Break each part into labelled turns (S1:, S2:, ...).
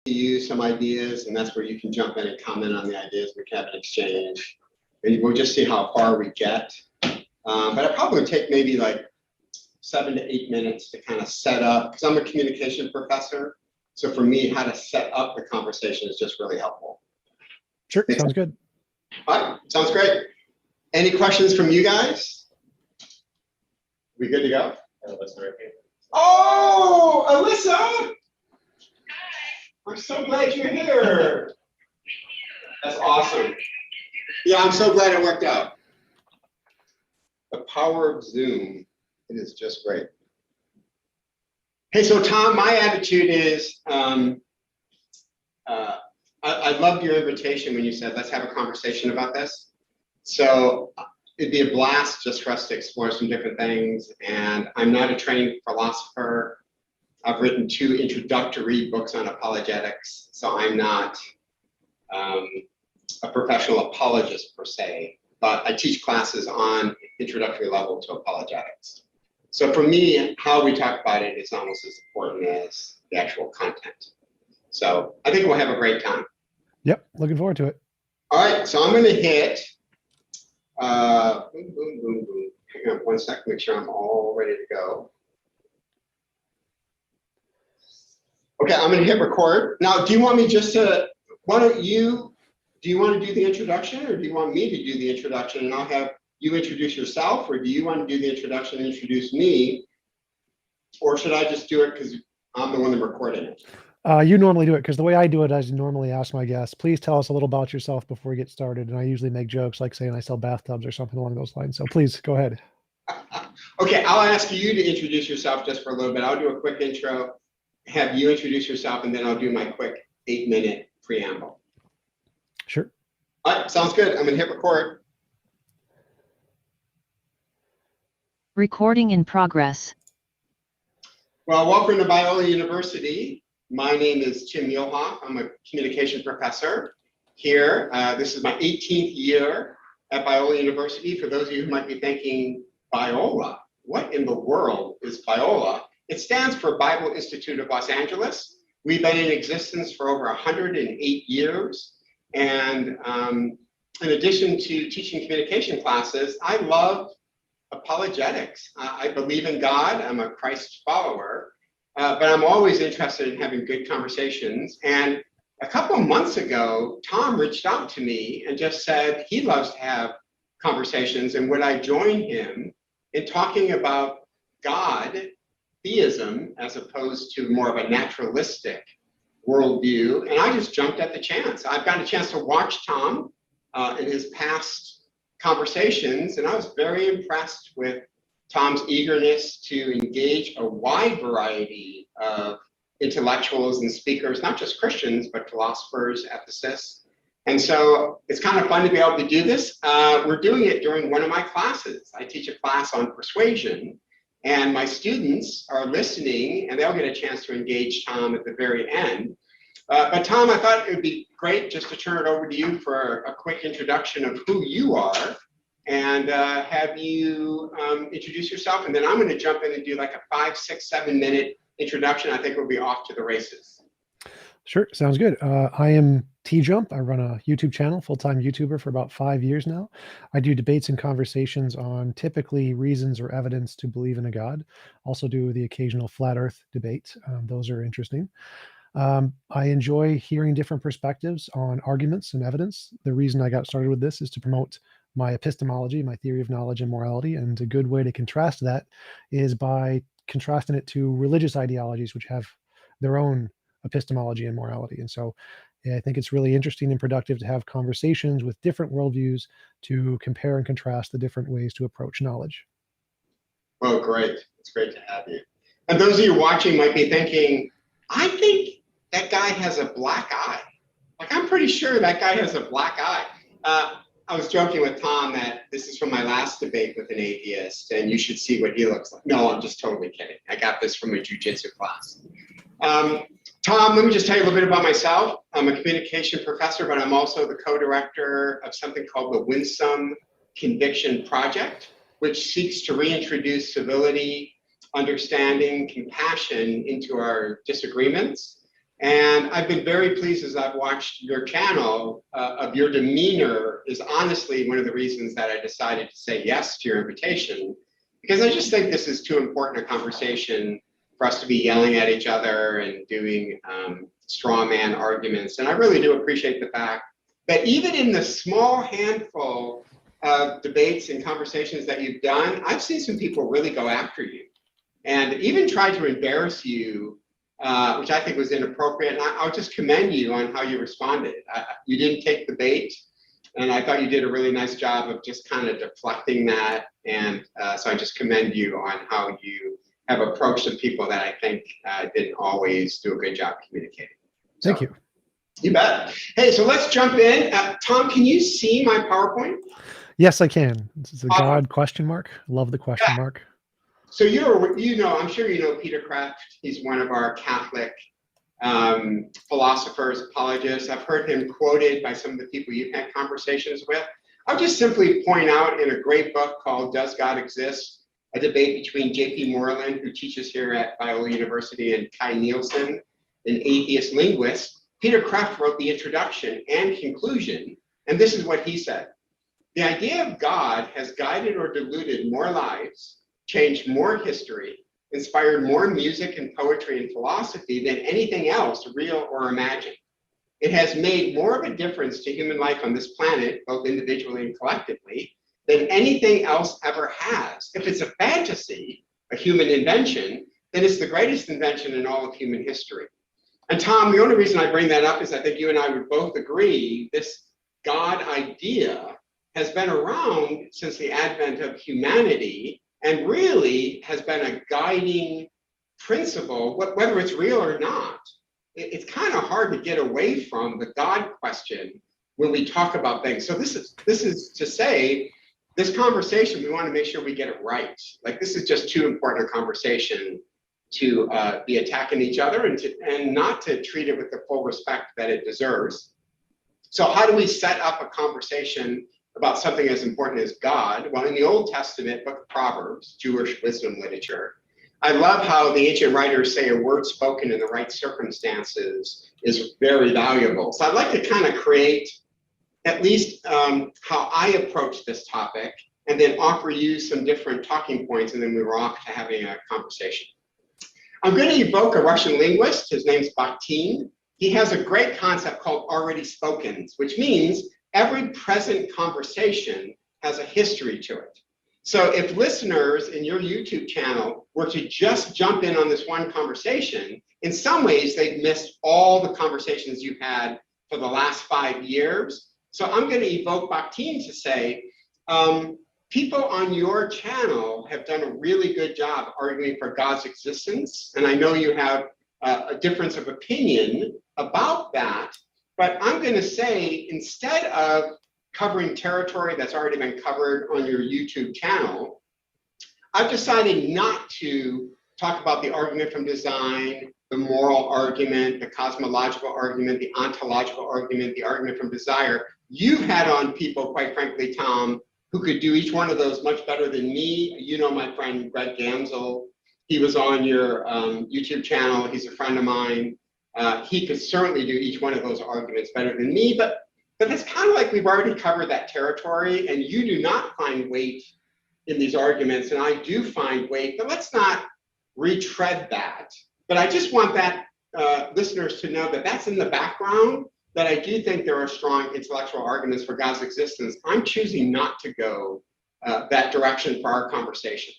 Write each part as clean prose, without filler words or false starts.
S1: you some ideas, and that's where you can jump in and comment on the ideas. We can have an exchange, and we'll just see how far we get. But it probably would take maybe like 7 to 8 minutes to kind of set up, because I'm a communication professor. So for me, how to set up the conversation is just really helpful.
S2: Sure, sounds good.
S1: All right, sounds great. Any questions from you guys? We good to go? Oh, Alyssa! I'm so glad you're here. That's awesome. Yeah, I'm so glad it worked out. The power of Zoom, it is just great. Hey, so Tom, my attitude is, I loved your invitation when you said, let's have a conversation about this. So it'd be a blast just for us to explore some different things. And I'm not a trained philosopher. I've written 2 introductory books on apologetics, so I'm not a professional apologist per se, but I teach classes on introductory level to apologetics. So for me, how we talk about it is almost as important as the actual content. So I think we'll have a great time.
S2: Yep, looking forward to it.
S1: All right, so I'm going to hit, boom, boom, boom, boom. Hang on 1 second, make sure I'm all ready to go. Okay, I'm going to hit record. Now, do you want me just to, do you want to do the introduction, or do you want me to do the introduction and I'll have you introduce yourself, or do you want to do the introduction and introduce me? Or should I just do it because I'm the one that's recording it?
S2: You normally do it, because the way I do it, I normally ask my guests, please tell us a little about yourself before we get started. And I usually make jokes like saying I sell bathtubs or something along those lines. So please go ahead.
S1: Okay, I'll ask you to introduce yourself just for a little bit. I'll do a quick intro, have you introduce yourself, and then I'll do my quick 8-minute preamble.
S2: Sure.
S1: All right, sounds good. I'm going to hit record.
S3: Recording in progress.
S1: Well, welcome to Biola University. My name is Tim Muehlhoff. I'm a communication professor here. This is my 18th year at Biola University. For those of you who might be thinking, Biola, what in the world is Biola? It stands for Bible Institute of Los Angeles. We've been in existence for over 108 years. And in addition to teaching communication classes, I love apologetics. I believe in God. I'm a Christ follower. But I'm always interested in having good conversations. And a couple of months ago, Tom reached out to me and just said he loves to have conversations, and would I join him in talking about God, theism, as opposed to more of a naturalistic worldview. And I just jumped at the chance. I've gotten a chance to watch Tom in his past conversations, and I was very impressed with Tom's eagerness to engage a wide variety of intellectuals and speakers, not just Christians, but philosophers, ethicists. And so it's kind of fun to be able to do this. We're doing it during one of my classes. I teach a class on persuasion, and my students are listening, and they'll get a chance to engage Tom at the very end. But Tom, I thought it would be great just to turn it over to you for a quick introduction of who you are, and have you introduce yourself, and then I'm going to jump in and do like a 5, 6, 7 minute introduction. I think we'll be off to the races.
S2: Sure, sounds good. I am TJump. I run a YouTube channel, full-time YouTuber for about 5 years now. I do debates and conversations on typically reasons or evidence to believe in a God. Also do the occasional flat earth debate. Those are interesting. I enjoy hearing different perspectives on arguments and evidence. The reason I got started with this is to promote my epistemology, my theory of knowledge and morality. And a good way to contrast that is by contrasting it to religious ideologies, which have their own epistemology and morality. And so I think it's really interesting and productive to have conversations with different worldviews to compare and contrast the different ways to approach knowledge.
S1: Well, great. It's great to have you. And those of you watching might be thinking, I think that guy has a black eye. Like, I'm pretty sure that guy has a black eye. I was joking with Tom that this is from my last debate with an atheist, and you should see what he looks like. No, I'm just totally kidding. I got this from a jujitsu class. Tom, let me just tell you a little bit about myself. I'm a communication professor, but I'm also the co-director of something called the Winsome Conviction Project, which seeks to reintroduce civility, understanding, compassion into our disagreements. And I've been very pleased as I've watched your channel of your demeanor is honestly one of the reasons that I decided to say yes to your invitation, because I just think this is too important a conversation for us to be yelling at each other and doing straw man arguments. And I really do appreciate the fact that even in the small handful of debates and conversations that you've done, I've seen some people really go after you and even try to embarrass you, which I think was inappropriate. And I'll just commend you on how you responded. You didn't take the bait, and I thought you did a really nice job of just kind of deflecting that. And so I just commend you on how you have approached some people that I think didn't always do a good job communicating. So,
S2: Thank you.
S1: You bet. Hey, so let's jump in. Tom, can you see my PowerPoint?
S2: Yes, I can. This is a God question mark. Love the question mark.
S1: So I'm sure you know Peter Kraft. He's one of our Catholic philosophers, apologists. I've heard him quoted by some of the people you've had conversations with. I'll just simply point out in a great book called Does God Exist? A debate between J.P. Moreland, who teaches here at Biola University, and Kai Nielsen, an atheist linguist. Peter Kraft wrote the introduction and conclusion, and this is what he said. The idea of God has guided or diluted more lives, changed more history, inspired more music and poetry and philosophy than anything else, real or imagined. It has made more of a difference to human life on this planet, both individually and collectively, than anything else ever has. If it's a fantasy, a human invention, then it's the greatest invention in all of human history. And Tom, the only reason I bring that up is I think you and I would both agree this God idea has been around since the advent of humanity and really has been a guiding principle, whether it's real or not. It's kind of hard to get away from the God question when we talk about things. So this is to say, this conversation, we want to make sure we get it right. Like, this is just too important a conversation to be attacking each other and not to treat it with the full respect that it deserves. So how do we set up a conversation about something as important as God? Well, in the Old Testament, book of Proverbs, Jewish wisdom literature, I love how the ancient writers say a word spoken in the right circumstances is very valuable. So I'd like to kind of create at least how I approach this topic and then offer you some different talking points, and then we were off to having a conversation. I'm going to evoke a Russian linguist. His name's Bakhtin. He has a great concept called already spoken, which means every present conversation has a history to it. So if listeners in your YouTube channel were to just jump in on this one conversation, in some ways they've missed all the conversations you've had for the last 5 years. So I'm going to evoke Bakhtin to say, people on your channel have done a really good job arguing for God's existence. And I know you have a difference of opinion about that. But I'm going to say, instead of covering territory that's already been covered on your YouTube channel, I've decided not to talk about the argument from design, the moral argument, the cosmological argument, the ontological argument, the argument from desire. You've had on people, quite frankly, Tom, who could do each one of those much better than me. You know my friend Greg Gamsel. He was on your YouTube channel. He's a friend of mine. He could certainly do each one of those arguments better than me, but it's kind of like we've already covered that territory, and you do not find weight in these arguments, and I do find weight, but let's not retread that. But I just want that listeners to know that that's in the background, that I do think there are strong intellectual arguments for God's existence. I'm choosing not to go that direction for our conversation.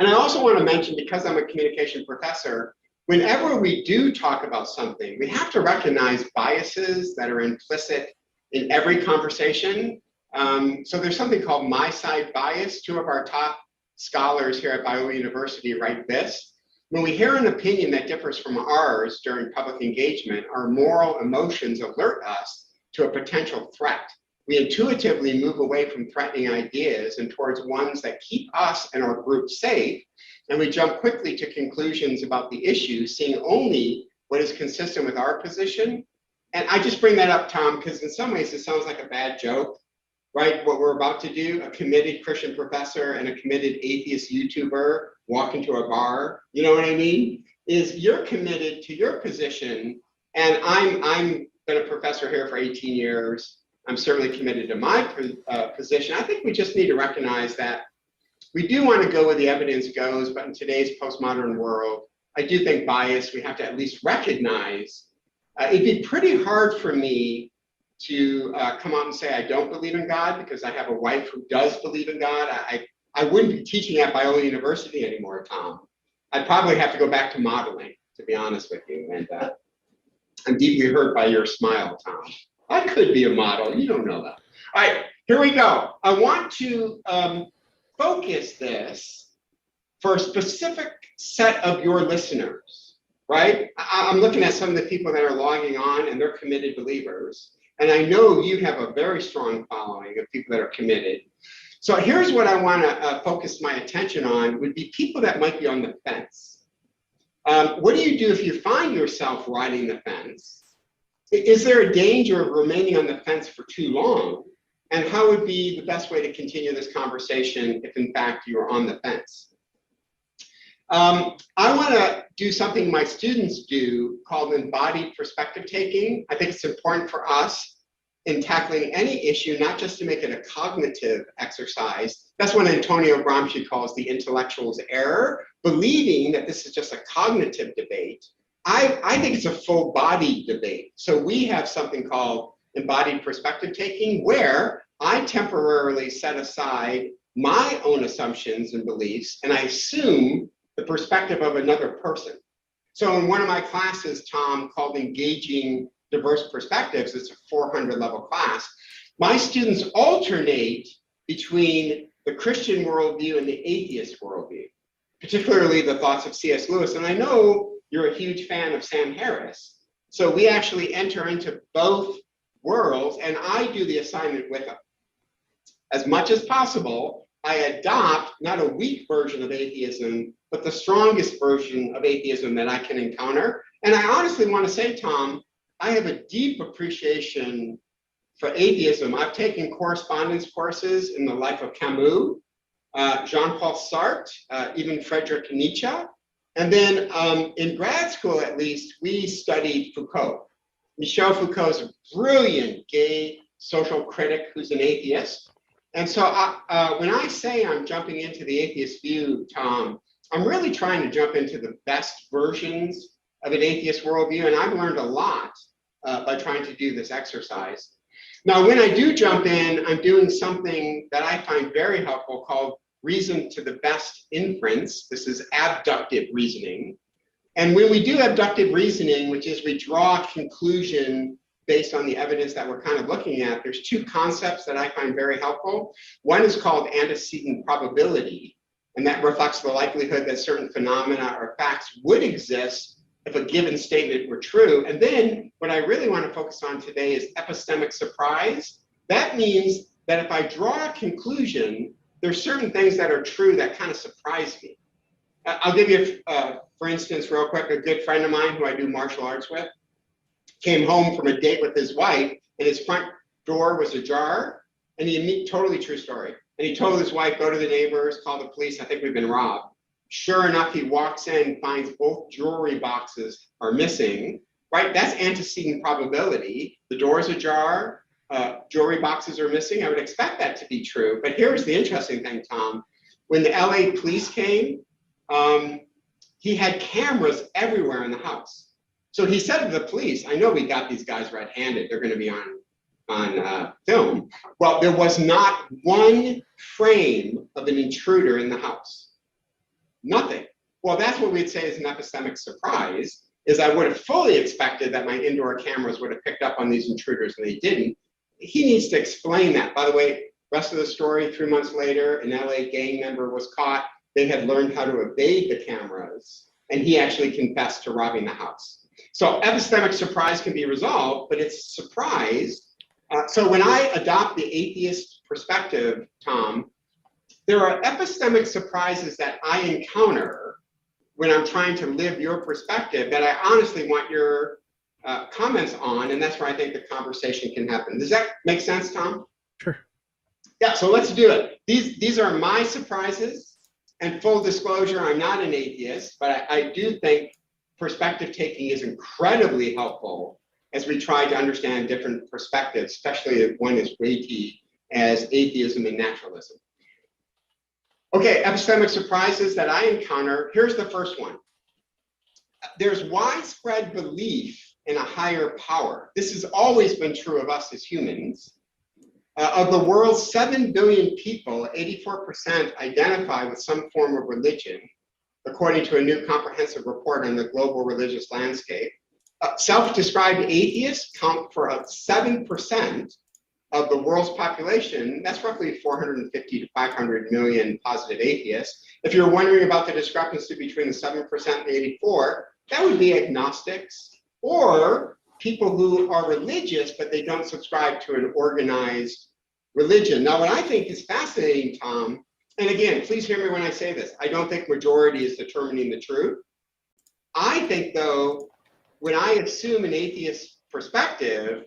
S1: And I also want to mention, because I'm a communication professor, whenever we do talk about something, we have to recognize biases that are implicit in every conversation. So there's something called my side bias. Two of our top scholars here at Biola University write this. When we hear an opinion that differs from ours during public engagement, our moral emotions alert us to a potential threat. We intuitively move away from threatening ideas and towards ones that keep us and our group safe. And we jump quickly to conclusions about the issue, seeing only what is consistent with our position. And I just bring that up, Tom, because in some ways it sounds like a bad joke, right? What we're about to do, a committed Christian professor and a committed atheist YouTuber walk into a bar, you know what I mean? is you're committed to your position, and I'm been a professor here for 18 years. I'm certainly committed to my position. I think we just need to recognize that we do want to go where the evidence goes, but in today's postmodern world, I do think bias, we have to at least recognize. It'd be pretty hard for me to come out and say I don't believe in God, because I have a wife who does believe in God. I wouldn't be teaching at Biola University anymore, Tom. I'd probably have to go back to modeling, to be honest with you. And I'm deeply hurt by your smile, Tom. I could be a model. You don't know that. All right, here we go. I want to focus this for a specific set of your listeners, right? I'm looking at some of the people that are logging on, and they're committed believers. And I know you have a very strong following of people that are committed. So here's what I want to focus my attention on would be people that might be on the fence. What do you do if you find yourself riding the fence? Is there a danger of remaining on the fence for too long? And how would be the best way to continue this conversation if in fact you are on the fence? I want to do something my students do called embodied perspective taking. I think it's important for us in tackling any issue, not just to make it a cognitive exercise. That's what Antonio Gramsci calls the intellectual's error, believing that this is just a cognitive debate. I think it's a full body debate. So we have something called embodied perspective taking, where I temporarily set aside my own assumptions and beliefs, and I assume the perspective of another person. So in one of my classes, Tom, called Engaging Diverse Perspectives, it's a 400 level class, my students alternate between the Christian worldview and the atheist worldview, particularly the thoughts of C.S. Lewis. And I know you're a huge fan of Sam Harris. So we actually enter into both worlds, and I do the assignment with them. As much as possible, I adopt not a weak version of atheism, but the strongest version of atheism that I can encounter. And I honestly want to say, Tom, I have a deep appreciation for atheism. I've taken correspondence courses in the life of Camus, Jean-Paul Sartre, even Friedrich Nietzsche. And then in grad school, at least, we studied Foucault. Michel Foucault is a brilliant gay social critic who's an atheist. And so when I say I'm jumping into the atheist view, Tom, I'm really trying to jump into the best versions of an atheist worldview. And I've learned a lot by trying to do this exercise. Now, when I do jump in, I'm doing something that I find very helpful called reason to the best inference. This is abductive reasoning. And when we do abductive reasoning, which is we draw a conclusion based on the evidence that we're kind of looking at, there's two concepts that I find very helpful. One is called antecedent probability, and that reflects the likelihood that certain phenomena or facts would exist if a given statement were true. And then what I really want to focus on today is epistemic surprise. That means that if I draw a conclusion, there's certain things that are true that kind of surprise me. I'll give you, for instance, real quick, a good friend of mine who I do martial arts with came home from a date with his wife, and his front door was ajar, and totally true story. And he told his wife, go to the neighbors, call the police, I think we've been robbed. Sure enough, he walks in, finds both jewelry boxes are missing, right? That's antecedent probability. The door's ajar, jewelry boxes are missing. I would expect that to be true. But here's the interesting thing, Tom. When the LA police came, he had cameras everywhere in the house. So he said to the police, I know we got these guys red-handed. They're going to be on film. Well, there was not one frame of an intruder in the house. Nothing. Well, that's what we'd say is an epistemic surprise, is I would have fully expected that my indoor cameras would have picked up on these intruders, and they didn't. He needs to explain that. By the way, rest of the story, 3 months later, an LA gang member was caught. They had learned how to evade the cameras, and he actually confessed to robbing the house. So epistemic surprise can be resolved, but it's surprise. So when I adopt the atheist perspective, Tom, there are epistemic surprises that I encounter when I'm trying to live your perspective that I honestly want your comments on, and that's where I think the conversation can happen. Does that make sense, Tom?
S2: Sure.
S1: Yeah, so let's do it. These are my surprises, and full disclosure, I'm not an atheist, but I do think perspective taking is incredibly helpful as we try to understand different perspectives, especially if one as weighty as atheism and naturalism. Okay, epistemic surprises that I encounter. Here's the first one. There's widespread belief in a higher power. This has always been true of us as humans. Of the world's 7 billion people, 84% identify with some form of religion, according to a new comprehensive report on the global religious landscape. Self-described atheists count for 7% of the world's population. That's roughly 450 to 500 million positive atheists. If you're wondering about the discrepancy between the 7% and 84, that would be agnostics or people who are religious, but they don't subscribe to an organized religion. Now, what I think is fascinating, Tom, and again, please hear me when I say this, I don't think majority is determining the truth. I think, though, when I assume an atheist perspective,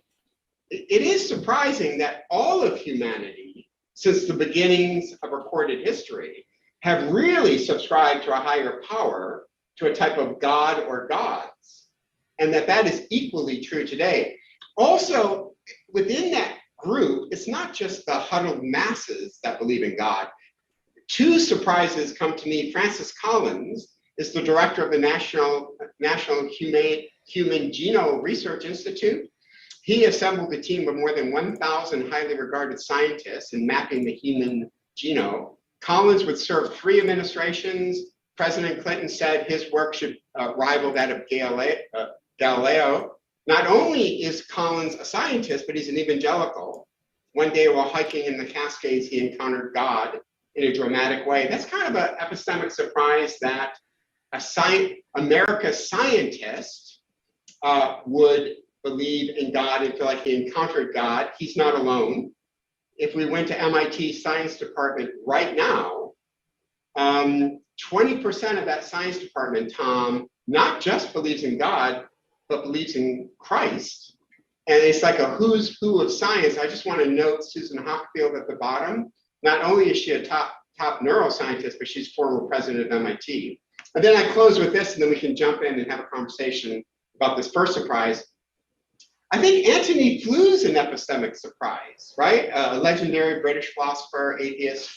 S1: it is surprising that all of humanity, since the beginnings of recorded history, have really subscribed to a higher power, to a type of God or gods, and that is equally true today. Also, within that group, it's not just the huddled masses that believe in God. Two surprises come to me. Francis Collins is the director of the National Human Genome Research Institute. He assembled a team of more than 1,000 highly regarded scientists in mapping the human genome. Collins would serve 3 administrations. President Clinton said his work should rival that of Galileo. Not only is Collins a scientist, but he's an evangelical. One day while hiking in the Cascades, he encountered God in a dramatic way. That's kind of an epistemic surprise that America's scientist would believe in God and feel like he encountered God. He's not alone. If we went to MIT Science Department right now, 20% of that science department, Tom, not just believes in God, but believes in Christ. And it's like a who's who of science. I just want to note Susan Hockfield at the bottom. Not only is she a top neuroscientist, but she's former president of MIT. And then I close with this, and then we can jump in and have a conversation about this first surprise. I think Antony Flou's an epistemic surprise, right? A legendary British philosopher, atheist.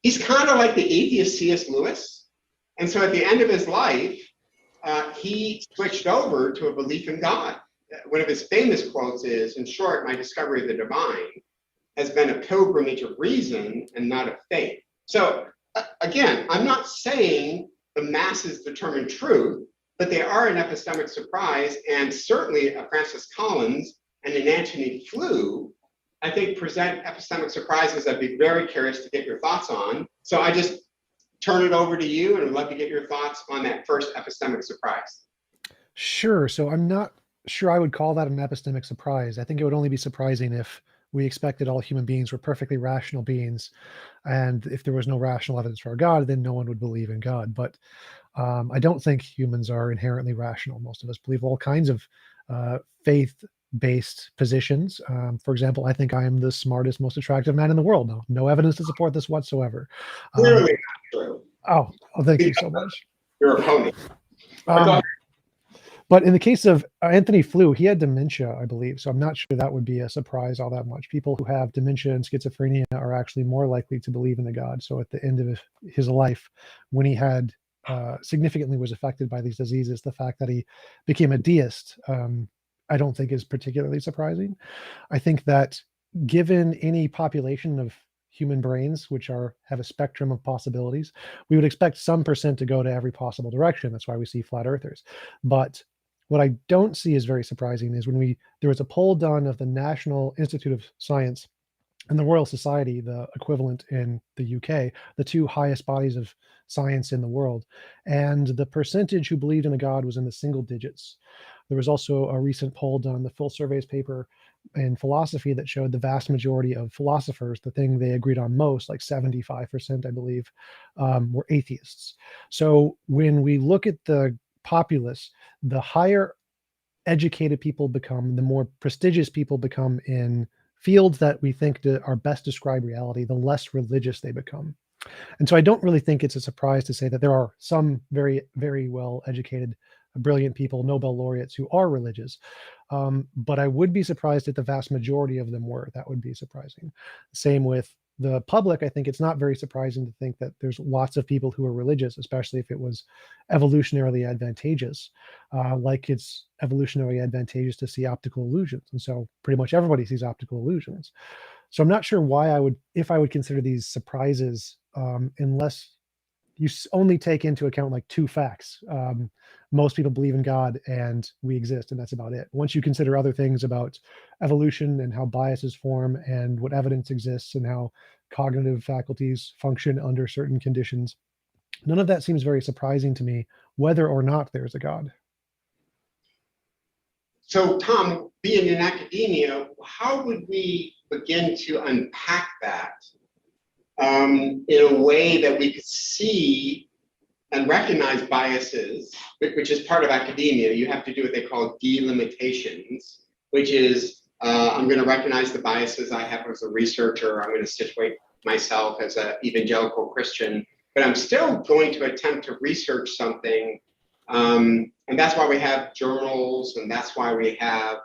S1: He's kind of like the atheist C.S. Lewis. And so at the end of his life, he switched over to a belief in God. One of his famous quotes is, in short, my discovery of the divine has been a pilgrimage of reason and not of faith. So again, I'm not saying the masses determine truth, but they are an epistemic surprise, and certainly a Francis Collins and an Antony Flew, I think, present epistemic surprises I'd be very curious to get your thoughts on. So I just turn it over to you, and I'd love to get your thoughts on that first epistemic surprise.
S2: Sure. So I'm not sure I would call that an epistemic surprise. I think it would only be surprising if we expected all human beings were perfectly rational beings, and if there was no rational evidence for a God, then no one would believe in God. But I don't think humans are inherently rational. Most of us believe all kinds of faith-based positions. For example, I think I am the smartest, most attractive man in the world. No evidence to support this whatsoever.
S1: Clearly not true.
S2: Oh, thank you so much.
S1: Your opponent.
S2: But in the case of Antony Flew, he had dementia, I believe. So I'm not sure that would be a surprise all that much. People who have dementia and schizophrenia are actually more likely to believe in a God. So at the end of his life, when he had significantly was affected by these diseases, the fact that he became a deist, I don't think is particularly surprising. I think that given any population of human brains, which have a spectrum of possibilities, we would expect some percent to go to every possible direction. That's why we see flat earthers. But what I don't see as very surprising is when there was a poll done of the National Institute of Science and the Royal Society, the equivalent in the UK, the two highest bodies of science in the world, and the percentage who believed in a God was in the single digits. There was also a recent poll done, the Full Surveys paper in philosophy, that showed the vast majority of philosophers, the thing they agreed on most, like 75%, I believe, were atheists. So when we look at the populace, the higher educated people become, the more prestigious people become in fields that we think are best describe reality, the less religious they become. And so I don't really think it's a surprise to say that there are some very, very well educated brilliant people, Nobel laureates who are religious. But I would be surprised if the vast majority of them were. That would be surprising. Same with the public. I think it's not very surprising to think that there's lots of people who are religious, especially if it was evolutionarily advantageous, like it's evolutionarily advantageous to see optical illusions. And so pretty much everybody sees optical illusions. So I'm not sure why if I would consider these surprises, unless you only take into account like two facts. Most people believe in God and we exist, and that's about it. Once you consider other things about evolution and how biases form and what evidence exists and how cognitive faculties function under certain conditions, none of that seems very surprising to me, whether or not there's a God.
S1: So Tom, being in academia, how would we begin to unpack that in a way that we could see and recognize biases, which is part of academia? You have to do what they call delimitations, which is I'm going to recognize the biases I have as a researcher. I'm going to situate myself as an evangelical Christian, but I'm still going to attempt to research something. And that's why we have journals, and that's why we have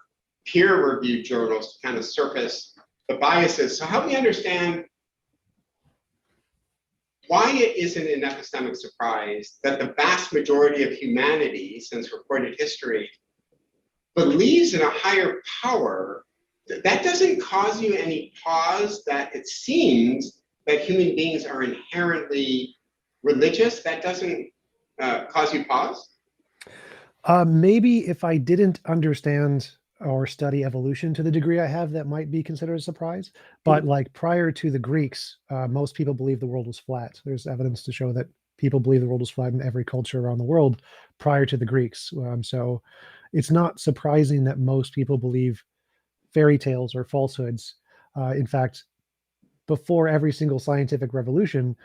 S1: peer-reviewed journals to kind of surface the biases. So help me understand why it isn't an epistemic surprise that the vast majority of humanity, since recorded history, believes in a higher power. That doesn't cause you any pause that it seems that human beings are inherently religious? That doesn't cause you pause?
S2: Maybe if I didn't understand or study evolution to the degree I have, that might be considered a surprise. But like prior to the Greeks, most people believed the world was flat. There's evidence to show that people believe the world was flat in every culture around the world prior to the Greeks. So it's not surprising that most people believe fairy tales or falsehoods. In fact, before every single scientific revolution,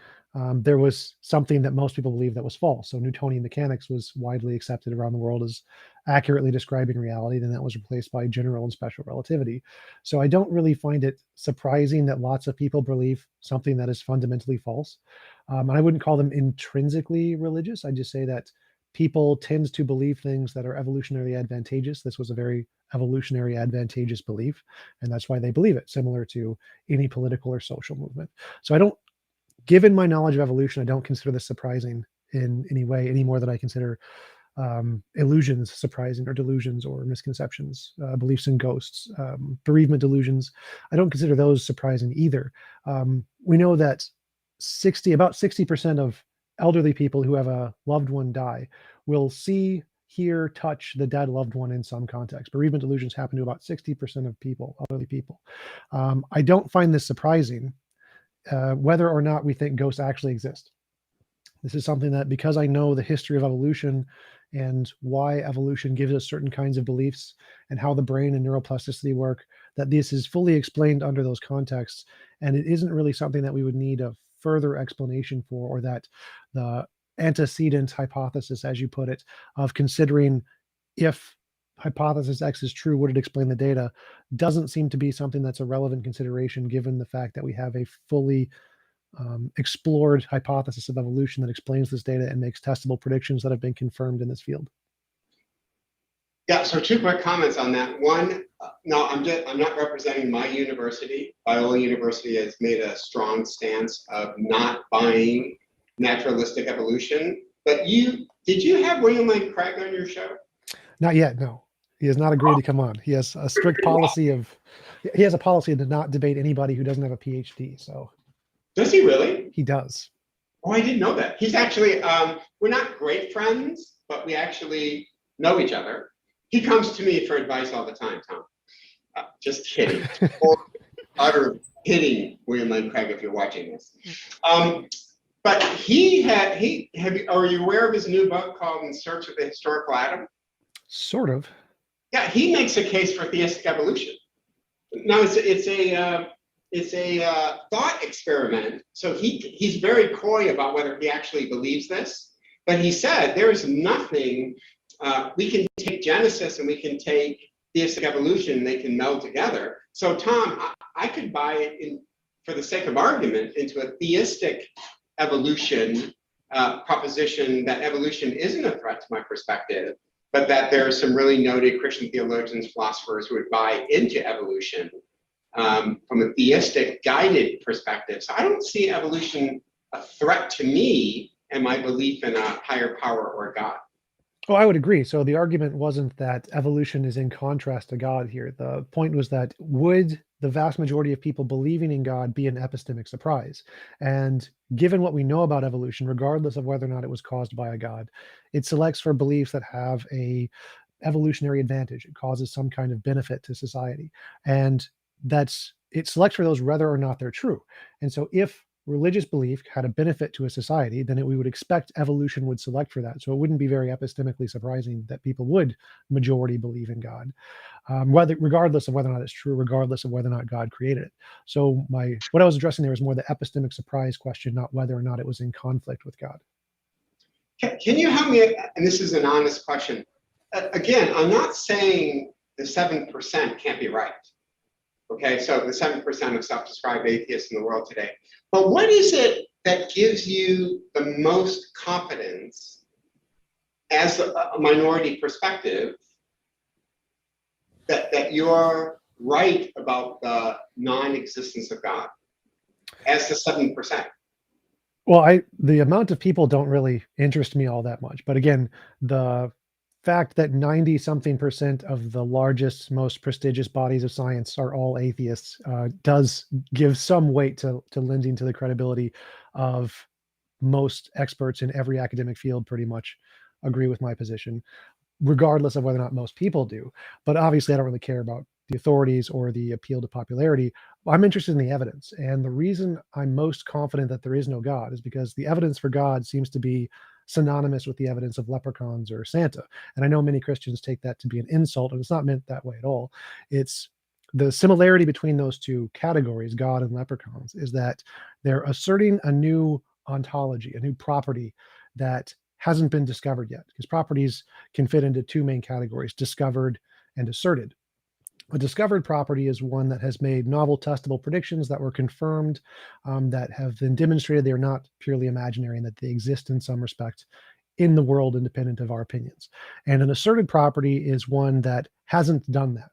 S2: there was something that most people believed that was false. So Newtonian mechanics was widely accepted around the world as accurately describing reality. Then that was replaced by general and special relativity. So I don't really find it surprising that lots of people believe something that is fundamentally false. And I wouldn't call them intrinsically religious. I just say that people tend to believe things that are evolutionarily advantageous. This was a very evolutionary advantageous belief, and that's why they believe it, similar to any political or social movement. So I don't, given my knowledge of evolution, I don't consider this surprising in any way, any more than I consider illusions surprising, or delusions or misconceptions, beliefs in ghosts, bereavement delusions. I don't consider those surprising either. We know that about 60% of elderly people who have a loved one die will see, hear, touch the dead loved one in some context. Bereavement delusions happen to about 60% of people, elderly people. I don't find this surprising, whether or not we think ghosts actually exist. This is something that, because I know the history of evolution and why evolution gives us certain kinds of beliefs and how the brain and neuroplasticity work, that this is fully explained under those contexts. And it isn't really something that we would need a further explanation for, or that the antecedent hypothesis, as you put it, of considering if hypothesis X is true, would it explain the data, doesn't seem to be something that's a relevant consideration, given the fact that we have a fully explored hypothesis of evolution that explains this data and makes testable predictions that have been confirmed in this field.
S1: Yeah, so two quick comments on that. One, no, I'm not representing my university. Biola University has made a strong stance of not buying naturalistic evolution. But did you have William Lane Craig on your show?
S2: Not yet, no. He has not agreed to come on. He has a strict policy to not debate anybody who doesn't have a PhD. So.
S1: Does he really?
S2: He does.
S1: Oh, I didn't know that. He's actually, we're not great friends, but we actually know each other. He comes to me for advice all the time, Tom. Just kidding. Or utter kidding, William Lane Craig, if you're watching this. But are you aware of his new book called In Search of the Historical Atom?
S2: Sort of.
S1: Yeah, he makes a case for theistic evolution. Now, it's a thought experiment. So he's very coy about whether he actually believes this. But he said there's nothing, we can take Genesis and we can take theistic evolution, they can meld together. So Tom, I could buy it, for the sake of argument, into a theistic evolution proposition that evolution isn't a threat to my perspective. but that there are some really noted Christian theologians, philosophers who would buy into evolution from a theistic guided perspective. So I don't see evolution a threat to me and my belief in a higher power or God.
S2: Oh, I would agree. So the argument wasn't that evolution is in contrast to God here. The point was that would the vast majority of people believing in God be an epistemic surprise? And given what we know about evolution, regardless of whether or not it was caused by a God, it selects for beliefs that have a evolutionary advantage. It causes some kind of benefit to society. And it selects for those whether or not they're true. And so if religious belief had a benefit to a society, then we would expect evolution would select for that. So it wouldn't be very epistemically surprising that people would majority believe in God, regardless of whether or not it's true, regardless of whether or not God created it. So what I was addressing there was more the epistemic surprise question, not whether or not it was in conflict with God.
S1: Can you help me? And this is an honest question. Again, I'm not saying the 7% can't be right. Okay, so the 7% of self-described atheists in the world today. But what is it that gives you the most confidence as a minority perspective that you're right about the non-existence of God as the 7%?
S2: Well, the amount of people don't really interest me all that much. But again, the fact that 90-something% of the largest, most prestigious bodies of science are all atheists does give some weight to lending to the credibility of most experts in every academic field pretty much agree with my position, regardless of whether or not most people do. But obviously, I don't really care about the authorities or the appeal to popularity. I'm interested in the evidence. And the reason I'm most confident that there is no God is because the evidence for God seems to be synonymous with the evidence of leprechauns or Santa. And I know many Christians take that to be an insult, and it's not meant that way at all. It's the similarity between those two categories, God and leprechauns, is that they're asserting a new ontology, a new property that hasn't been discovered yet, because properties can fit into two main categories: discovered and asserted. A discovered property is one that has made novel testable predictions that were confirmed, that have been demonstrated they are not purely imaginary and that they exist in some respect in the world independent of our opinions. And an asserted property is one that hasn't done that.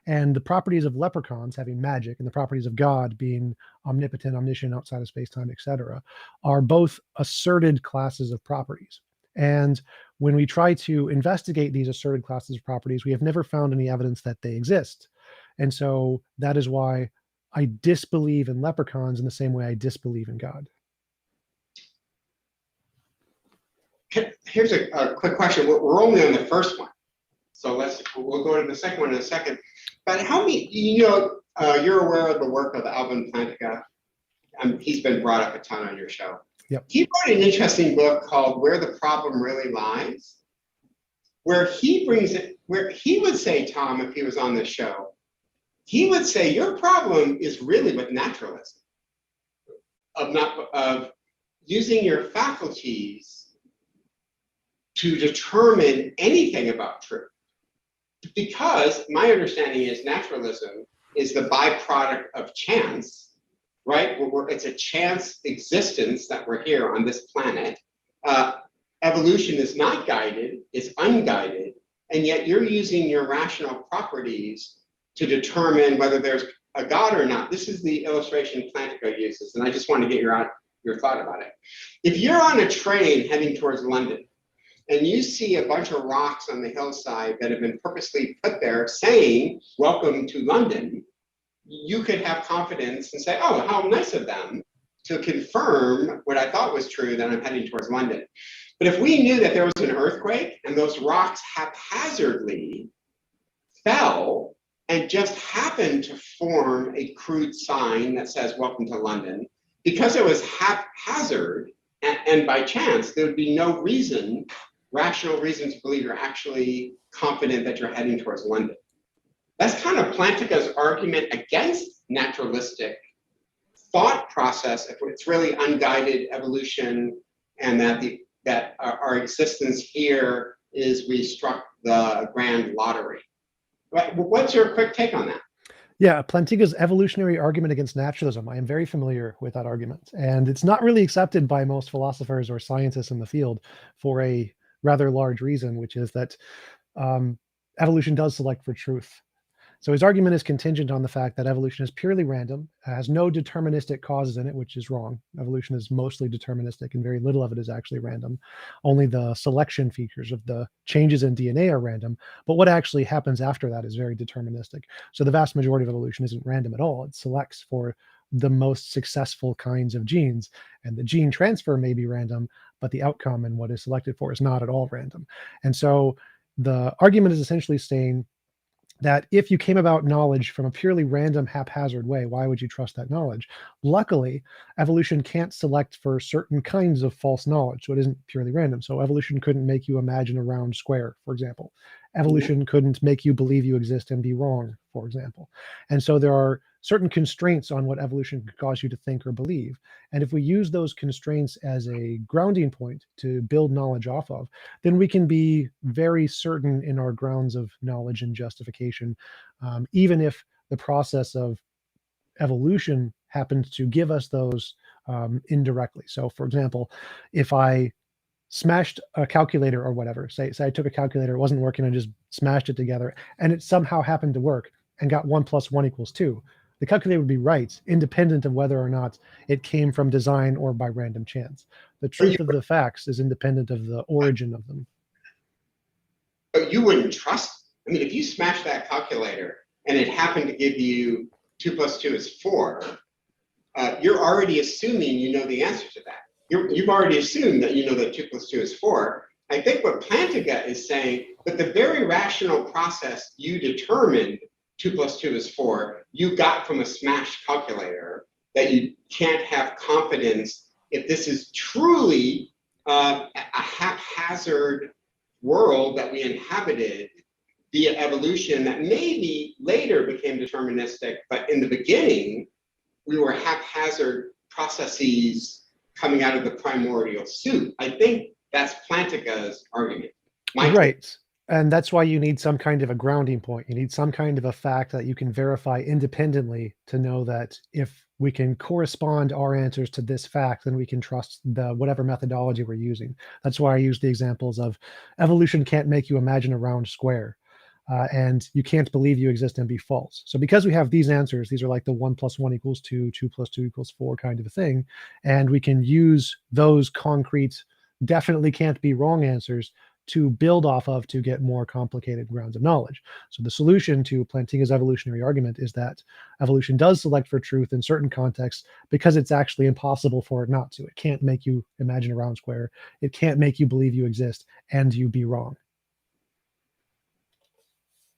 S2: And the properties of leprechauns having magic and the properties of God being omnipotent, omniscient, outside of space-time, etc., are both asserted classes of properties. And when we try to investigate these asserted classes of properties, we have never found any evidence that they exist. And so that is why I disbelieve in leprechauns in the same way I disbelieve in God.
S1: Here's a quick question. We're only on the first one, so we'll go to the second one in a second. But help me, you're aware of the work of Alvin Plantinga. He's been brought up a ton on your show.
S2: Yep.
S1: He wrote an interesting book called Where the Problem Really Lies, where he would say, Tom, if he was on this show, he would say your problem is really with naturalism, of using your faculties to determine anything about truth. Because my understanding is naturalism is the byproduct of chance, right? It's a chance existence that we're here on this planet. Evolution is not guided, it's unguided, and yet you're using your rational properties to determine whether there's a God or not. This is the illustration Plantinga uses, and I just want to get your thought about it. If you're on a train heading towards London, and you see a bunch of rocks on the hillside that have been purposely put there saying, "Welcome to London," you could have confidence and say, "Oh, how nice of them to confirm what I thought was true, that I'm heading towards London." But if we knew that there was an earthquake and those rocks haphazardly fell and just happened to form a crude sign that says, "Welcome to London," because it was haphazard and by chance, there would be no rational reason to believe you're actually confident that you're heading towards London. That's kind of Plantinga's argument against naturalistic thought process, if it's really unguided evolution, and that our existence here is we struck the grand lottery. What's your quick take on that?
S2: Yeah, Plantinga's evolutionary argument against naturalism. I am very familiar with that argument, and it's not really accepted by most philosophers or scientists in the field for a rather large reason, which is that evolution does select for truth. So his argument is contingent on the fact that evolution is purely random, has no deterministic causes in it, which is wrong. Evolution is mostly deterministic and very little of it is actually random. Only the selection features of the changes in DNA are random, but what actually happens after that is very deterministic. So the vast majority of evolution isn't random at all. It selects for the most successful kinds of genes, and the gene transfer may be random, but the outcome and what is selected for is not at all random. And so the argument is essentially saying that if you came about knowledge from a purely random, haphazard way, why would you trust that knowledge? Luckily, evolution can't select for certain kinds of false knowledge, so it isn't purely random. So evolution couldn't make you imagine a round square, for example. Evolution couldn't make you believe you exist and be wrong, for example. And so there are certain constraints on what evolution could cause you to think or believe. And if we use those constraints as a grounding point to build knowledge off of, then we can be very certain in our grounds of knowledge and justification, even if the process of evolution happens to give us those indirectly. So, for example, if I smashed a calculator or whatever, say I took a calculator, it wasn't working, and just smashed it together, and it somehow happened to work and got 1 + 1 = 2, the calculator would be right, independent of whether or not it came from design or by random chance. The truth of the facts is independent of the origin of them.
S1: But you wouldn't trust. I mean, if you smash that calculator and it happened to give you 2 + 2 = 4, you're already assuming you know the answer to that. You've already assumed that you know that 2 + 2 = 4. I think what Plantinga is saying, that the very rational process you determined 2 + 2 = 4, you got from a smashed calculator, that you can't have confidence if this is truly a haphazard world that we inhabited via evolution that maybe later became deterministic, but in the beginning, we were haphazard processes coming out of the primordial soup. I think that's Plantinga's argument.
S2: Right. And that's why you need some kind of a grounding point. You need some kind of a fact that you can verify independently to know that if we can correspond our answers to this fact, then we can trust the whatever methodology we're using. That's why I use the examples of evolution can't make you imagine a round square. And you can't believe you exist and be false. So because we have these answers, these are like the 1 + 1 = 2, 2 + 2 = 4 kind of a thing. And we can use those concrete, definitely can't be wrong answers to build off of to get more complicated grounds of knowledge. So the solution to Plantinga's evolutionary argument is that evolution does select for truth in certain contexts because it's actually impossible for it not to. It can't make you imagine a round square. It can't make you believe you exist and you be wrong.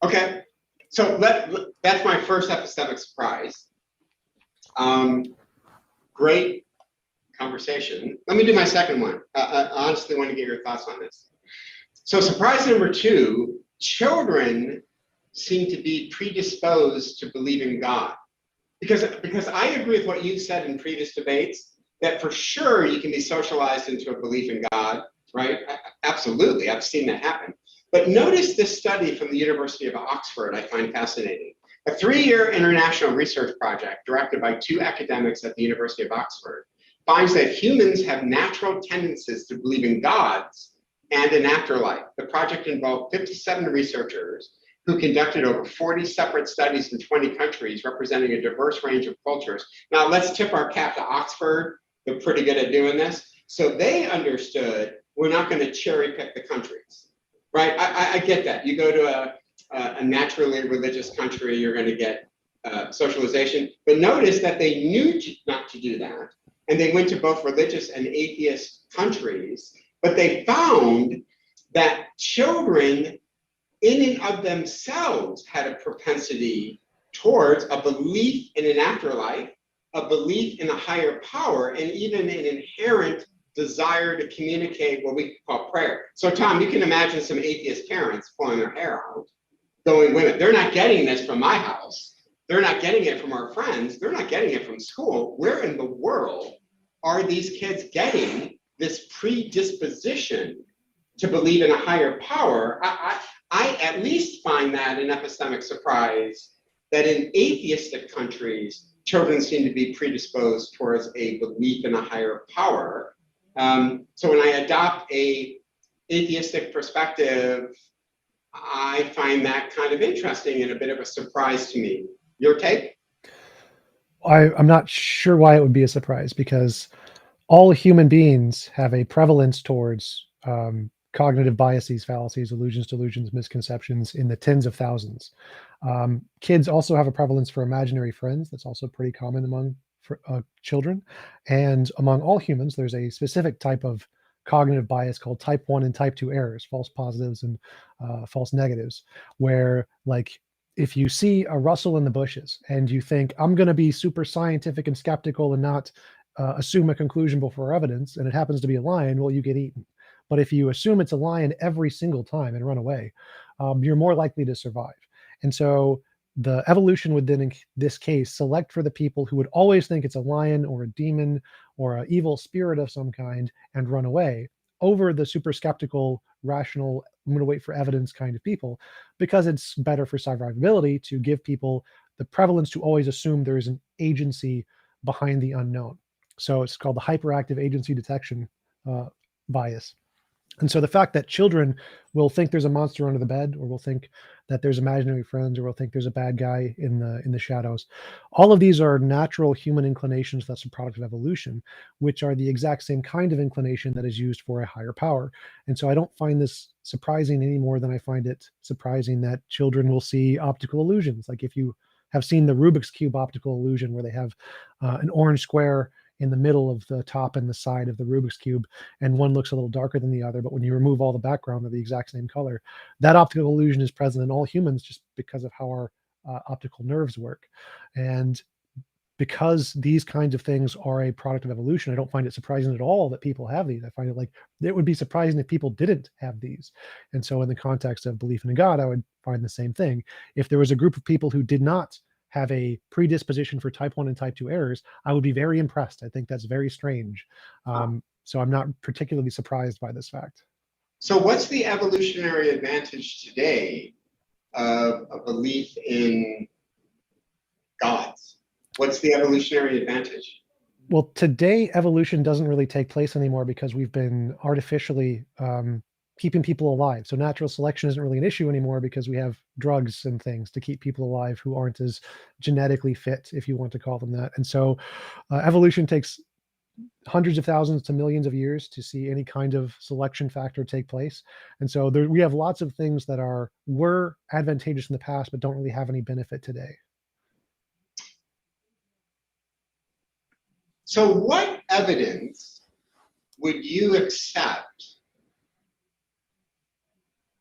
S1: Okay, so that's my first epistemic surprise. Great conversation. Let me do my second one. I honestly want to get your thoughts on this. So surprise number 2, children seem to be predisposed to believe in God. Because I agree with what you've said in previous debates, that for sure you can be socialized into a belief in God, right? Absolutely, I've seen that happen. But notice this study from the University of Oxford I find fascinating. A 3-year international research project directed by 2 academics at the University of Oxford finds that humans have natural tendencies to believe in gods and an afterlife. The project involved 57 researchers who conducted over 40 separate studies in 20 countries, representing a diverse range of cultures. Now let's tip our cap to Oxford. They're pretty good at doing this. So they understood we're not going to cherry pick the countries. Right, I get that. You go to a naturally religious country, you're going to get socialization. But notice that they knew not to do that, and they went to both religious and atheist countries. But they found that children, in and of themselves, had a propensity towards a belief in an afterlife, a belief in a higher power, and even an inherent desire to communicate what we call prayer. So Tom, you can imagine some atheist parents pulling their hair out, going, women, they're not getting this from my house. They're not getting it from our friends. They're not getting it from school. Where in the world are these kids getting this predisposition to believe in a higher power? I at least find that an epistemic surprise that in atheistic countries, children seem to be predisposed towards a belief in a higher power. So when I adopt a atheistic perspective, I find that kind of interesting and a bit of a surprise to me. Your take?
S2: I'm not sure why it would be a surprise, because all human beings have a prevalence towards cognitive biases, fallacies, illusions, delusions, misconceptions in the tens of thousands. Kids also have a prevalence for imaginary friends. That's also pretty common among children. And among all humans, there's a specific type of cognitive bias called type 1 and type 2 errors, false positives and false negatives, where, like, if you see a rustle in the bushes and you think, I'm going to be super scientific and skeptical and not assume a conclusion before evidence, and it happens to be a lion, well, you get eaten. But if you assume it's a lion every single time and run away, you're more likely to survive. And so the evolution would then, in this case, select for the people who would always think it's a lion or a demon or an evil spirit of some kind and run away, over the super skeptical, rational, I'm going to wait for evidence kind of people, because it's better for survivability to give people the prevalence to always assume there is an agency behind the unknown. So it's called the hyperactive agency detection bias. And so the fact that children will think there's a monster under the bed, or will think that there's imaginary friends, or will think there's a bad guy in the shadows, all of these are natural human inclinations that's a product of evolution, which are the exact same kind of inclination that is used for a higher power. And so I don't find this surprising any more than I find it surprising that children will see optical illusions. Like, if you have seen the Rubik's Cube optical illusion, where they have an orange square in the middle of the top and the side of the Rubik's Cube, and one looks a little darker than the other, but when you remove all the background, they're the exact same color. That optical illusion is present in all humans just because of how our optical nerves work. And because these kinds of things are a product of evolution, I don't find it surprising at all that people have these. I find it like it would be surprising if people didn't have these. And so in the context of belief in a God, I would find the same thing. If there was a group of people who did not have a predisposition for type 1 and type 2 errors, I would be very impressed. I think that's very strange. So I'm not particularly surprised by this fact.
S1: So what's the evolutionary advantage today of a belief in gods? What's the evolutionary advantage?
S2: Well, today evolution doesn't really take place anymore because we've been artificially keeping people alive. So natural selection isn't really an issue anymore because we have drugs and things to keep people alive who aren't as genetically fit, if you want to call them that. And so evolution takes hundreds of thousands to millions of years to see any kind of selection factor take place. And so we have lots of things that were advantageous in the past, but don't really have any benefit today.
S1: So what evidence would you accept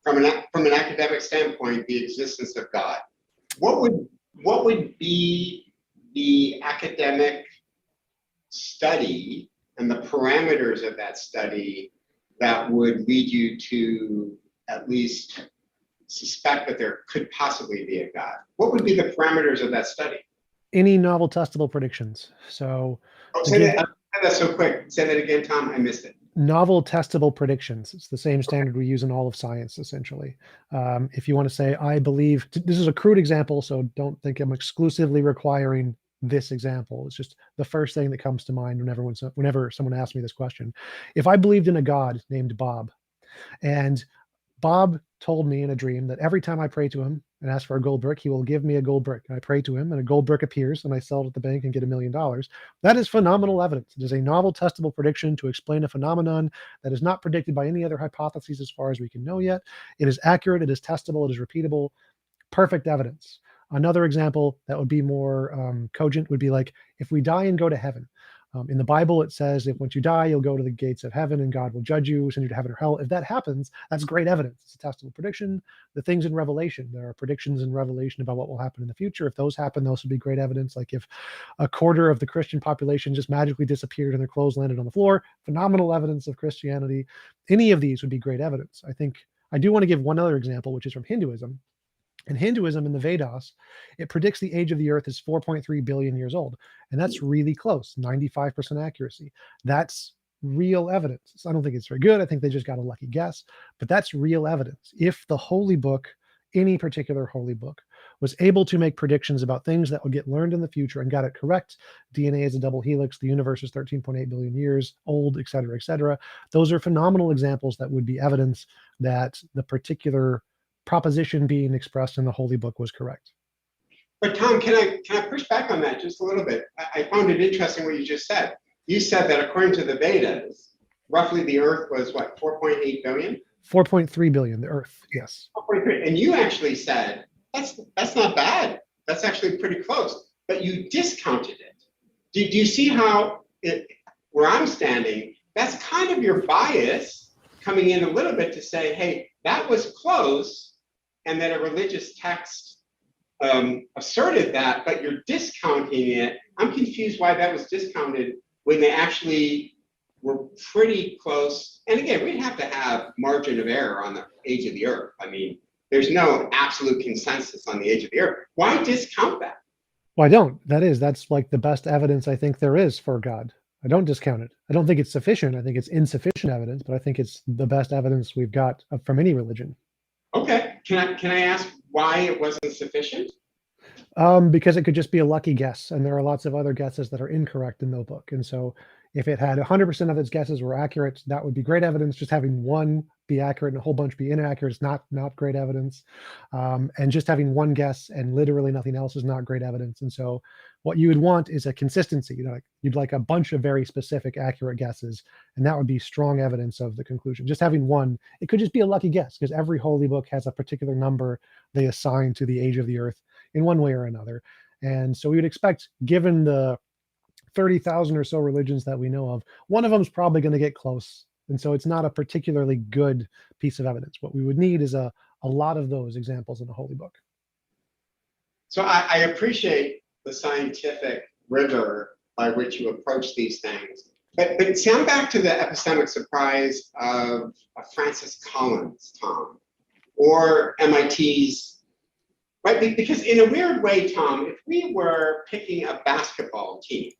S1: from an academic standpoint, the existence of God? What would be the academic study and the parameters of that study that would lead you to at least suspect that there could possibly be a God? What would be the parameters of that study?
S2: Any novel testable predictions. So
S1: say that so quick. Say that again, Tom. I missed it.
S2: Novel testable predictions. It's the same standard we use in all of science, essentially. If you want to say, I believe, this is a crude example, so don't think I'm exclusively requiring this example. It's just the first thing that comes to mind whenever someone asks me this question. If I believed in a God named Bob, and Bob told me in a dream that every time I pray to him and ask for a gold brick, he will give me a gold brick. And I pray to him and a gold brick appears and I sell it at the bank and get $1 million. That is phenomenal evidence. It is a novel testable prediction to explain a phenomenon that is not predicted by any other hypotheses as far as we can know yet. It is accurate, it is testable, it is repeatable, perfect evidence. Another example that would be more cogent would be like, if we die and go to heaven, in the Bible, it says if once you die, you'll go to the gates of heaven and God will judge you, send you to heaven or hell. If that happens, that's great evidence. It's a testable prediction. The things in Revelation, there are predictions in Revelation about what will happen in the future. If those happen, those would be great evidence. Like if a quarter of the Christian population just magically disappeared and their clothes landed on the floor, phenomenal evidence of Christianity. Any of these would be great evidence. I think I do want to give one other example, which is from Hinduism. In Hinduism, in the Vedas, it predicts the age of the earth is 4.3 billion years old. And that's really close, 95% accuracy. That's real evidence. I don't think it's very good. I think they just got a lucky guess, but that's real evidence. If the holy book, any particular holy book, was able to make predictions about things that would get learned in the future and got it correct, DNA is a double helix, the universe is 13.8 billion years old, et cetera, those are phenomenal examples that would be evidence that the particular proposition being expressed in the Holy Book was correct.
S1: But Tom, can I push back on that just a little bit? I found it interesting what you just said. You said that according to the Vedas, roughly the Earth was what, 4.8 billion?
S2: 4.3 billion, the Earth, yes.
S1: 4.3, and you actually said that's not bad. That's actually pretty close, but you discounted it. Do you see how where I'm standing? That's kind of your bias coming in a little bit to say, hey, that was close, and that a religious text asserted that, but you're discounting it. I'm confused why that was discounted when they actually were pretty close. And again, we'd have to have margin of error on the age of the Earth. I mean, there's no absolute consensus on the age of the Earth. Why discount that?
S2: Well, I don't. That's like the best evidence I think there is for God. I don't discount it. I don't think it's sufficient. I think it's insufficient evidence, but I think it's the best evidence we've got from any religion.
S1: Okay. Can I ask why it wasn't sufficient?
S2: Because it could just be a lucky guess, and there are lots of other guesses that are incorrect in the book. And so if it had 100% of its guesses were accurate, that would be great evidence. Just having one be accurate and a whole bunch be inaccurate is not great evidence. And just having one guess and literally nothing else is not great evidence. And so what you would want is a consistency. You'd like a bunch of very specific, accurate guesses, and that would be strong evidence of the conclusion. Just having one, it could just be a lucky guess, because every holy book has a particular number they assign to the age of the Earth in one way or another. And so we would expect, given the 30,000 or so religions that we know of, one of them is probably going to get close. And so it's not a particularly good piece of evidence. What we would need is a lot of those examples in the Holy Book.
S1: So I appreciate the scientific rigor by which you approach these things. But see, I'm back to the epistemic surprise of Francis Collins, Tom, or MIT's, right? Because in a weird way, Tom, if we were picking a basketball team,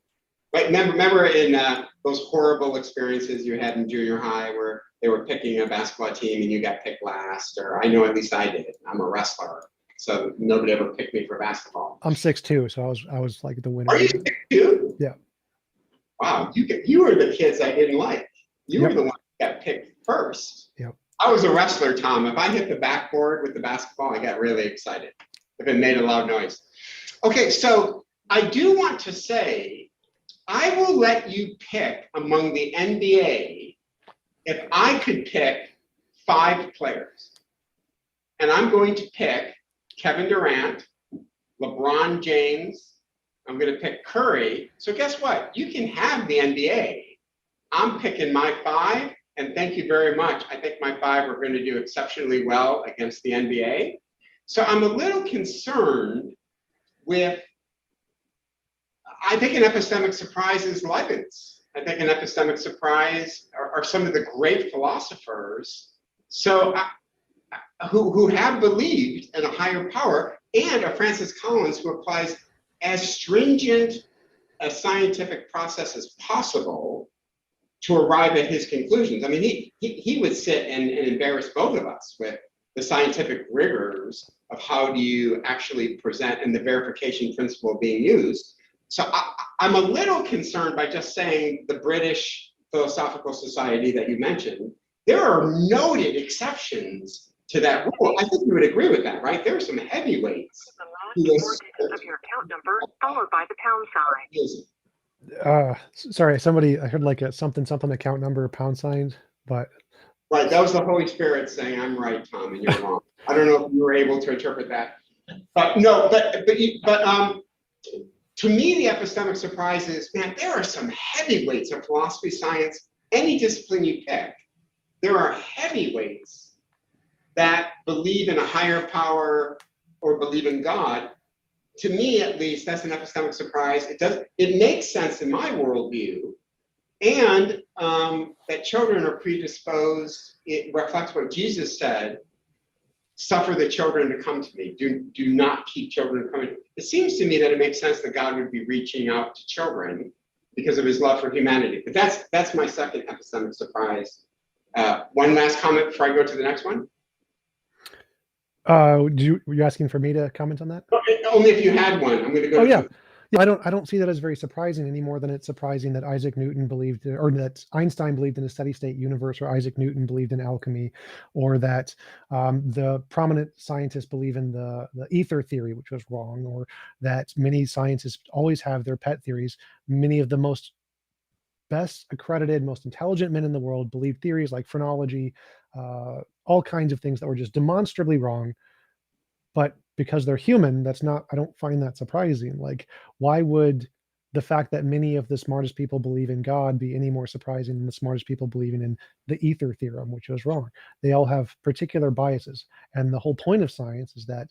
S1: right? Remember in those horrible experiences you had in junior high where they were picking a basketball team and you got picked last, or I know at least I did. I'm a wrestler, so nobody ever picked me for basketball.
S2: I'm 6'2", so I was like the winner.
S1: Are you 6'2"?
S2: Yeah.
S1: Wow, you were the kids I didn't like. You
S2: Yep.
S1: were the one that got picked first.
S2: Yep.
S1: I was a wrestler, Tom. If I hit the backboard with the basketball, I got really excited. If it made a loud noise. Okay, so I do want to say, I will let you pick among the NBA if I could pick 5 players. And I'm going to pick Kevin Durant, LeBron James. I'm going to pick Curry. So guess what? You can have the NBA. I'm picking my 5, and thank you very much. I think my 5 are going to do exceptionally well against the NBA. So I'm a little concerned with, I think an epistemic surprise is Leibniz. I think an epistemic surprise are some of the great philosophers who have believed in a higher power, and a Francis Collins who applies as stringent a scientific process as possible to arrive at his conclusions. I mean, he would sit and embarrass both of us with the scientific rigors of how do you actually present and the verification principle being used. So I'm a little concerned by just saying the British Philosophical Society that you mentioned. There are noted exceptions to that rule. I think you would agree with that, right? There are some heavyweights.
S3: The last 4 digits of your account number, followed by the pound sign.
S2: Sorry, I heard like a something account number £, but.
S1: Right, that was the Holy Spirit saying, I'm right, Tom, and you're wrong. I don't know if you were able to interpret that. But no, but to me, the epistemic surprise is, man, there are some heavyweights of philosophy, science, any discipline you pick. There are heavyweights that believe in a higher power or believe in God. To me, at least, that's an epistemic surprise. It makes sense in my worldview, and that children are predisposed. It reflects what Jesus said: "Suffer the children to come to me. Do not keep children coming." It seems to me that it makes sense that God would be reaching out to children because of his love for humanity. But that's my second epistemic surprise. One last comment before I go to the next one.
S2: Were you asking for me to comment on that?
S1: Only if you had one. I'm going to go.
S2: Oh, yeah. Yeah, I don't see that as very surprising any more than it's surprising that Isaac Newton believed, or that Einstein believed in a steady state universe, or Isaac Newton believed in alchemy, or that the prominent scientists believe in the ether theory, which was wrong, or that many scientists always have their pet theories. Many of the best accredited, most intelligent men in the world believe theories like phrenology, all kinds of things that were just demonstrably wrong. But because they're human, that's not, I don't find that surprising. Like, why would the fact that many of the smartest people believe in God be any more surprising than the smartest people believing in the ether theorem, which was wrong? They all have particular biases. And the whole point of science is that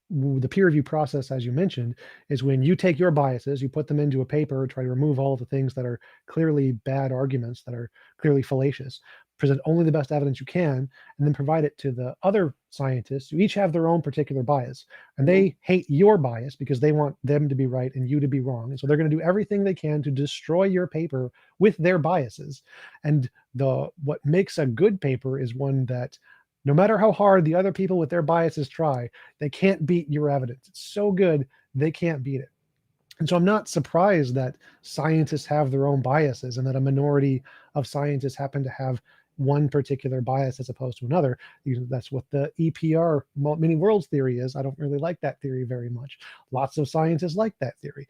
S2: the peer review process, as you mentioned, is when you take your biases, you put them into a paper, try to remove all of the things that are clearly bad arguments, that are clearly fallacious, present only the best evidence you can, and then provide it to the other scientists who each have their own particular bias. And they hate your bias because they want them to be right and you to be wrong. And so they're going to do everything they can to destroy your paper with their biases. And what makes a good paper is one that, no matter how hard the other people with their biases try, they can't beat your evidence. It's so good, they can't beat it. And so I'm not surprised that scientists have their own biases and that a minority of scientists happen to have one particular bias as opposed to another. That's what the EPR, many worlds theory is. I don't really like that theory very much. Lots of scientists like that theory.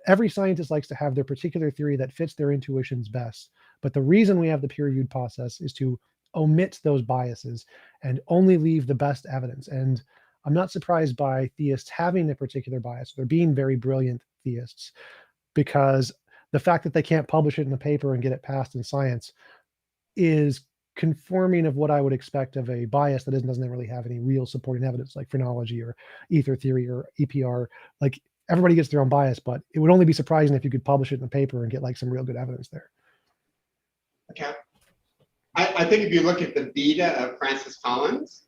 S2: Every scientist likes to have their particular theory that fits their intuitions best. But the reason we have the peer-reviewed process is to omit those biases and only leave the best evidence. And I'm not surprised by theists having a particular bias. They're being very brilliant theists, because the fact that they can't publish it in a paper and get it passed in science is conforming of what I would expect of a bias that doesn't really have any real supporting evidence, like phrenology or ether theory or EPR. Like, everybody gets their own bias, but it would only be surprising if you could publish it in a paper and get like some real good evidence there.
S1: Okay. I think if you look at the Vita of Francis Collins,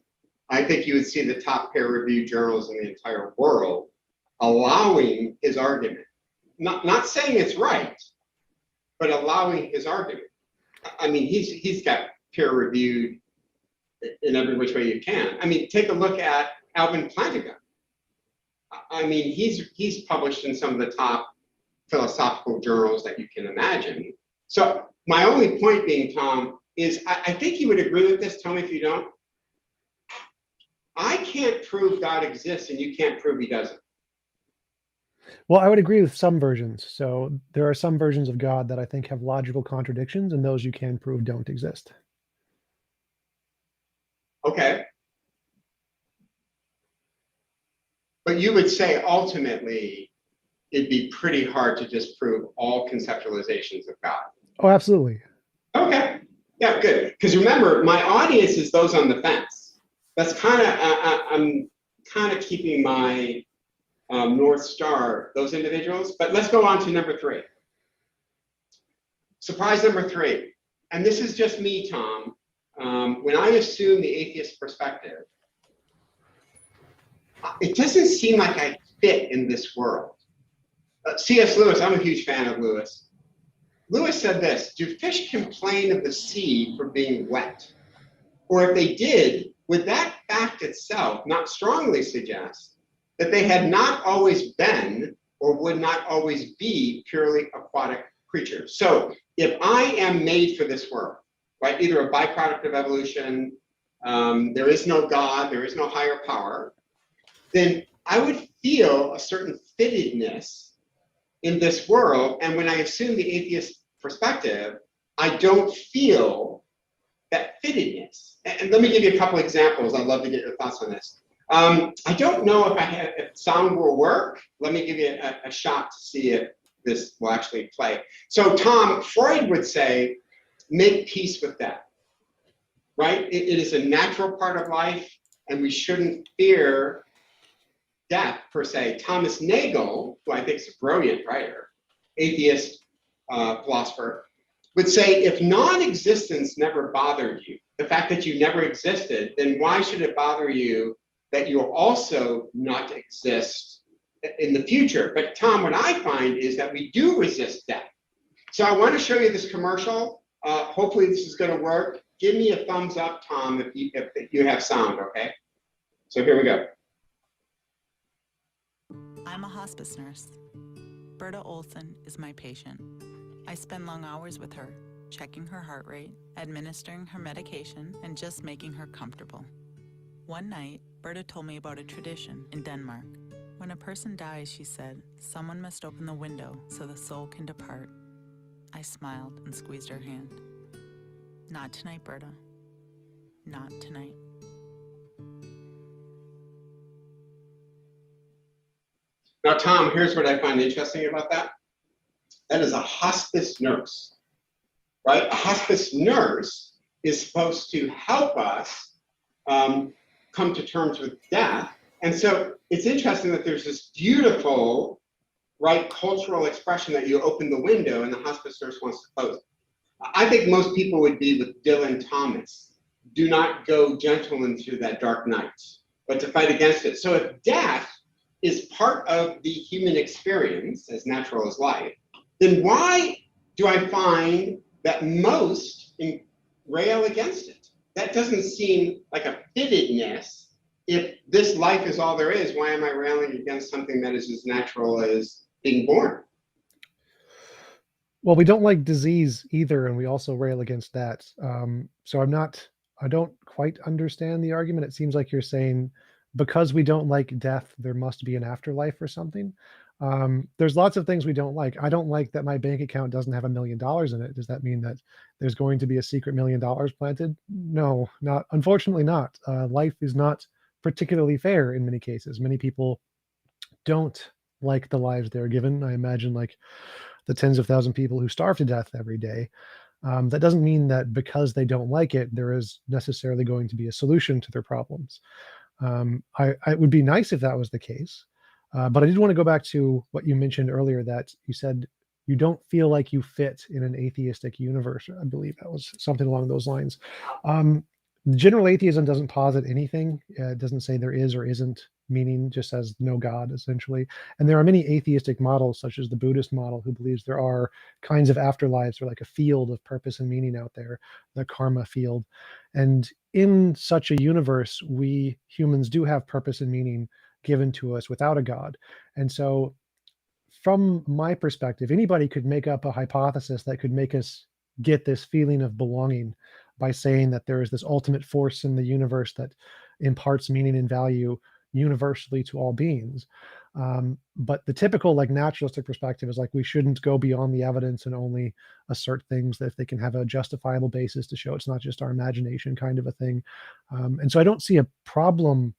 S1: I think you would see the top peer-reviewed journals in the entire world allowing his argument. Not saying it's right, but allowing his argument. I mean, he's got peer-reviewed in every which way you can. I mean, take a look at Alvin Plantinga. I mean, he's published in some of the top philosophical journals that you can imagine. So my only point being, Tom, is I think you would agree with this. Tell me if you don't. I can't prove God exists and you can't prove he doesn't.
S2: Well, I would agree with some versions. So there are some versions of God that I think have logical contradictions, and those you can prove don't exist.
S1: Okay. But you would say ultimately it'd be pretty hard to disprove all conceptualizations of God.
S2: Oh, absolutely.
S1: Okay. Yeah, good. Because remember, my audience is those on the fence. That's kind of, I'm kind of keeping my North Star, those individuals. But let's go on to number 3. Surprise number 3. And this is just me, Tom. When I assume the atheist perspective, it doesn't seem like I fit in this world. C.S. Lewis, I'm a huge fan of Lewis. Lewis said this: do fish complain of the sea for being wet? Or if they did, would that fact itself not strongly suggest that they had not always been or would not always be purely aquatic creatures? So if I am made for this world, right, either a byproduct of evolution, there is no God, there is no higher power, then I would feel a certain fittedness in this world. And when I assume the atheist perspective, I don't feel that fittedness. And let me give you a couple examples. I'd love to get your thoughts on this. I don't know if sound will work. Let me give you a shot to see if this will actually play. So Tom, Freud would say, make peace with death, right? It is a natural part of life and we shouldn't fear death per se. Thomas Nagel, who I think is a brilliant writer, atheist philosopher, would say if non-existence never bothered you, the fact that you never existed, then why should it bother you that you'll also not exist in the future? But Tom, what I find is that we do resist death. So I want to show you this commercial. Hopefully this is going to work. Give me a thumbs up, Tom, if you have sound, okay? So here we go.
S4: I'm a hospice nurse. Berta Olson is my patient. I spend long hours with her, checking her heart rate, administering her medication, and just making her comfortable. One night, Berta told me about a tradition in Denmark. When a person dies, she said, someone must open the window so the soul can depart. I smiled and squeezed her hand. Not tonight, Berta. Not tonight.
S1: Now, Tom, here's what I find interesting about that. That is a hospice nurse, right? A hospice nurse is supposed to help us come to terms with death. And so it's interesting that there's this beautiful, right, cultural expression that you open the window and the hospice nurse wants to close it. I think most people would be with Dylan Thomas. Do not go gentle into that dark night, but to fight against it. So if death is part of the human experience, as natural as life, then why do I find that most rail against it? That doesn't seem like a fittedness. If this life is all there is, why am I railing against something that is as natural as being born?
S2: Well, we don't like disease either, and we also rail against that. So I don't quite understand the argument. It seems like you're saying because we don't like death, there must be an afterlife or something. There's lots of things we don't like. I don't like that my bank account doesn't have $1 million in it. Does that mean that there's going to be a secret $1 million planted? No, not, unfortunately not. Life is not particularly fair in many cases. Many people don't like the lives they're given. I imagine like the tens of thousands of people who starve to death every day. That doesn't mean that because they don't like it, there is necessarily going to be a solution to their problems. It would be nice if that was the case. But I did want to go back to what you mentioned earlier, that you said you don't feel like you fit in an atheistic universe. I believe that was something along those lines. General atheism doesn't posit anything. It doesn't say there is or isn't meaning, just says no God, essentially. And there are many atheistic models, such as the Buddhist model, who believes there are kinds of afterlives, or like a field of purpose and meaning out there, the karma field. And in such a universe, we humans do have purpose and meaning given to us without a God. And so from my perspective, anybody could make up a hypothesis that could make us get this feeling of belonging by saying that there is this ultimate force in the universe that imparts meaning and value universally to all beings. But the typical like naturalistic perspective is like, we shouldn't go beyond the evidence and only assert things that if they can have a justifiable basis to show it's not just our imagination kind of a thing. And so I don't see a problem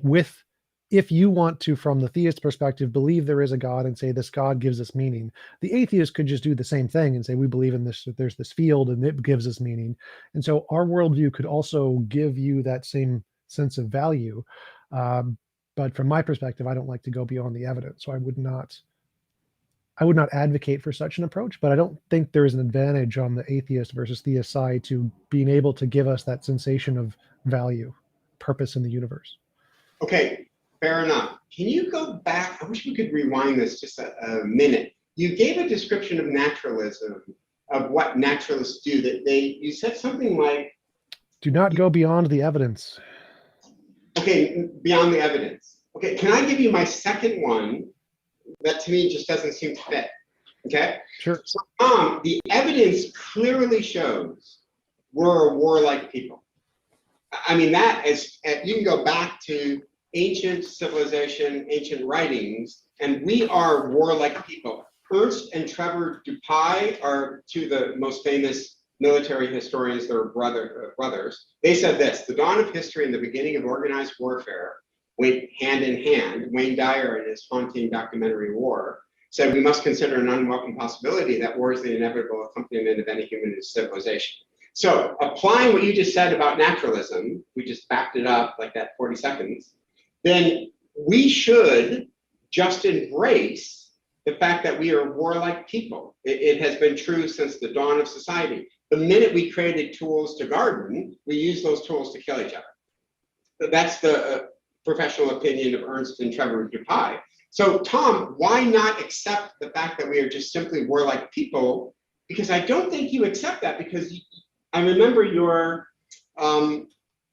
S2: with, if you want to, from the theist perspective, believe there is a God and say this God gives us meaning. The atheist could just do the same thing and say we believe in this, there's this field and it gives us meaning. And so our worldview could also give you that same sense of value. But from my perspective, I don't like to go beyond the evidence. So I would not advocate for such an approach, but I don't think there is an advantage on the atheist versus theist side to being able to give us that sensation of value, purpose in the universe.
S1: Okay, fair enough. Can you go back? I wish we could rewind this just a minute. You gave a description of naturalism, of what naturalists do. You said something like,
S2: do not go beyond the evidence.
S1: Okay, beyond the evidence. Okay, can I give you my second one that to me just doesn't seem to fit? Okay?
S2: Sure.
S1: So, the evidence clearly shows we're a warlike people. I mean, that is, you can go back to ancient civilization, ancient writings, and we are warlike people. Ernst and Trevor Dupuy are two of the most famous military historians. They're brothers. They said this: the dawn of history and the beginning of organized warfare went hand in hand. Wayne Dyer, in his haunting documentary War, said we must consider an unwelcome possibility that war is the inevitable accompaniment of any human civilization. So applying what you just said about naturalism, we just backed it up like that 40 seconds, then we should just embrace the fact that we are warlike people. It has been true since the dawn of society. The minute we created tools to garden, we use those tools to kill each other. That's the professional opinion of Ernst and Trevor Dupuy. So Tom, why not accept the fact that we are just simply warlike people? Because I don't think you accept that, because I remember your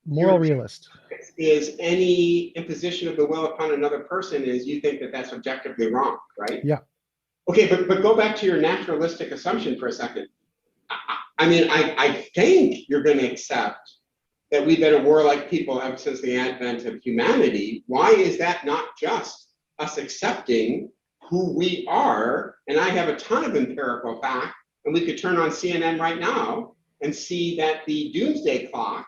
S2: Moral realist.
S1: is any imposition of the will upon another person is you think that that's objectively wrong, right?
S2: Yeah.
S1: Okay, but go back to your naturalistic assumption for a second. I mean, I think you're going to accept that we've been a warlike people ever since the advent of humanity. Why is that not just us accepting who we are? And I have a ton of empirical fact, and we could turn on CNN right now and see that the doomsday clock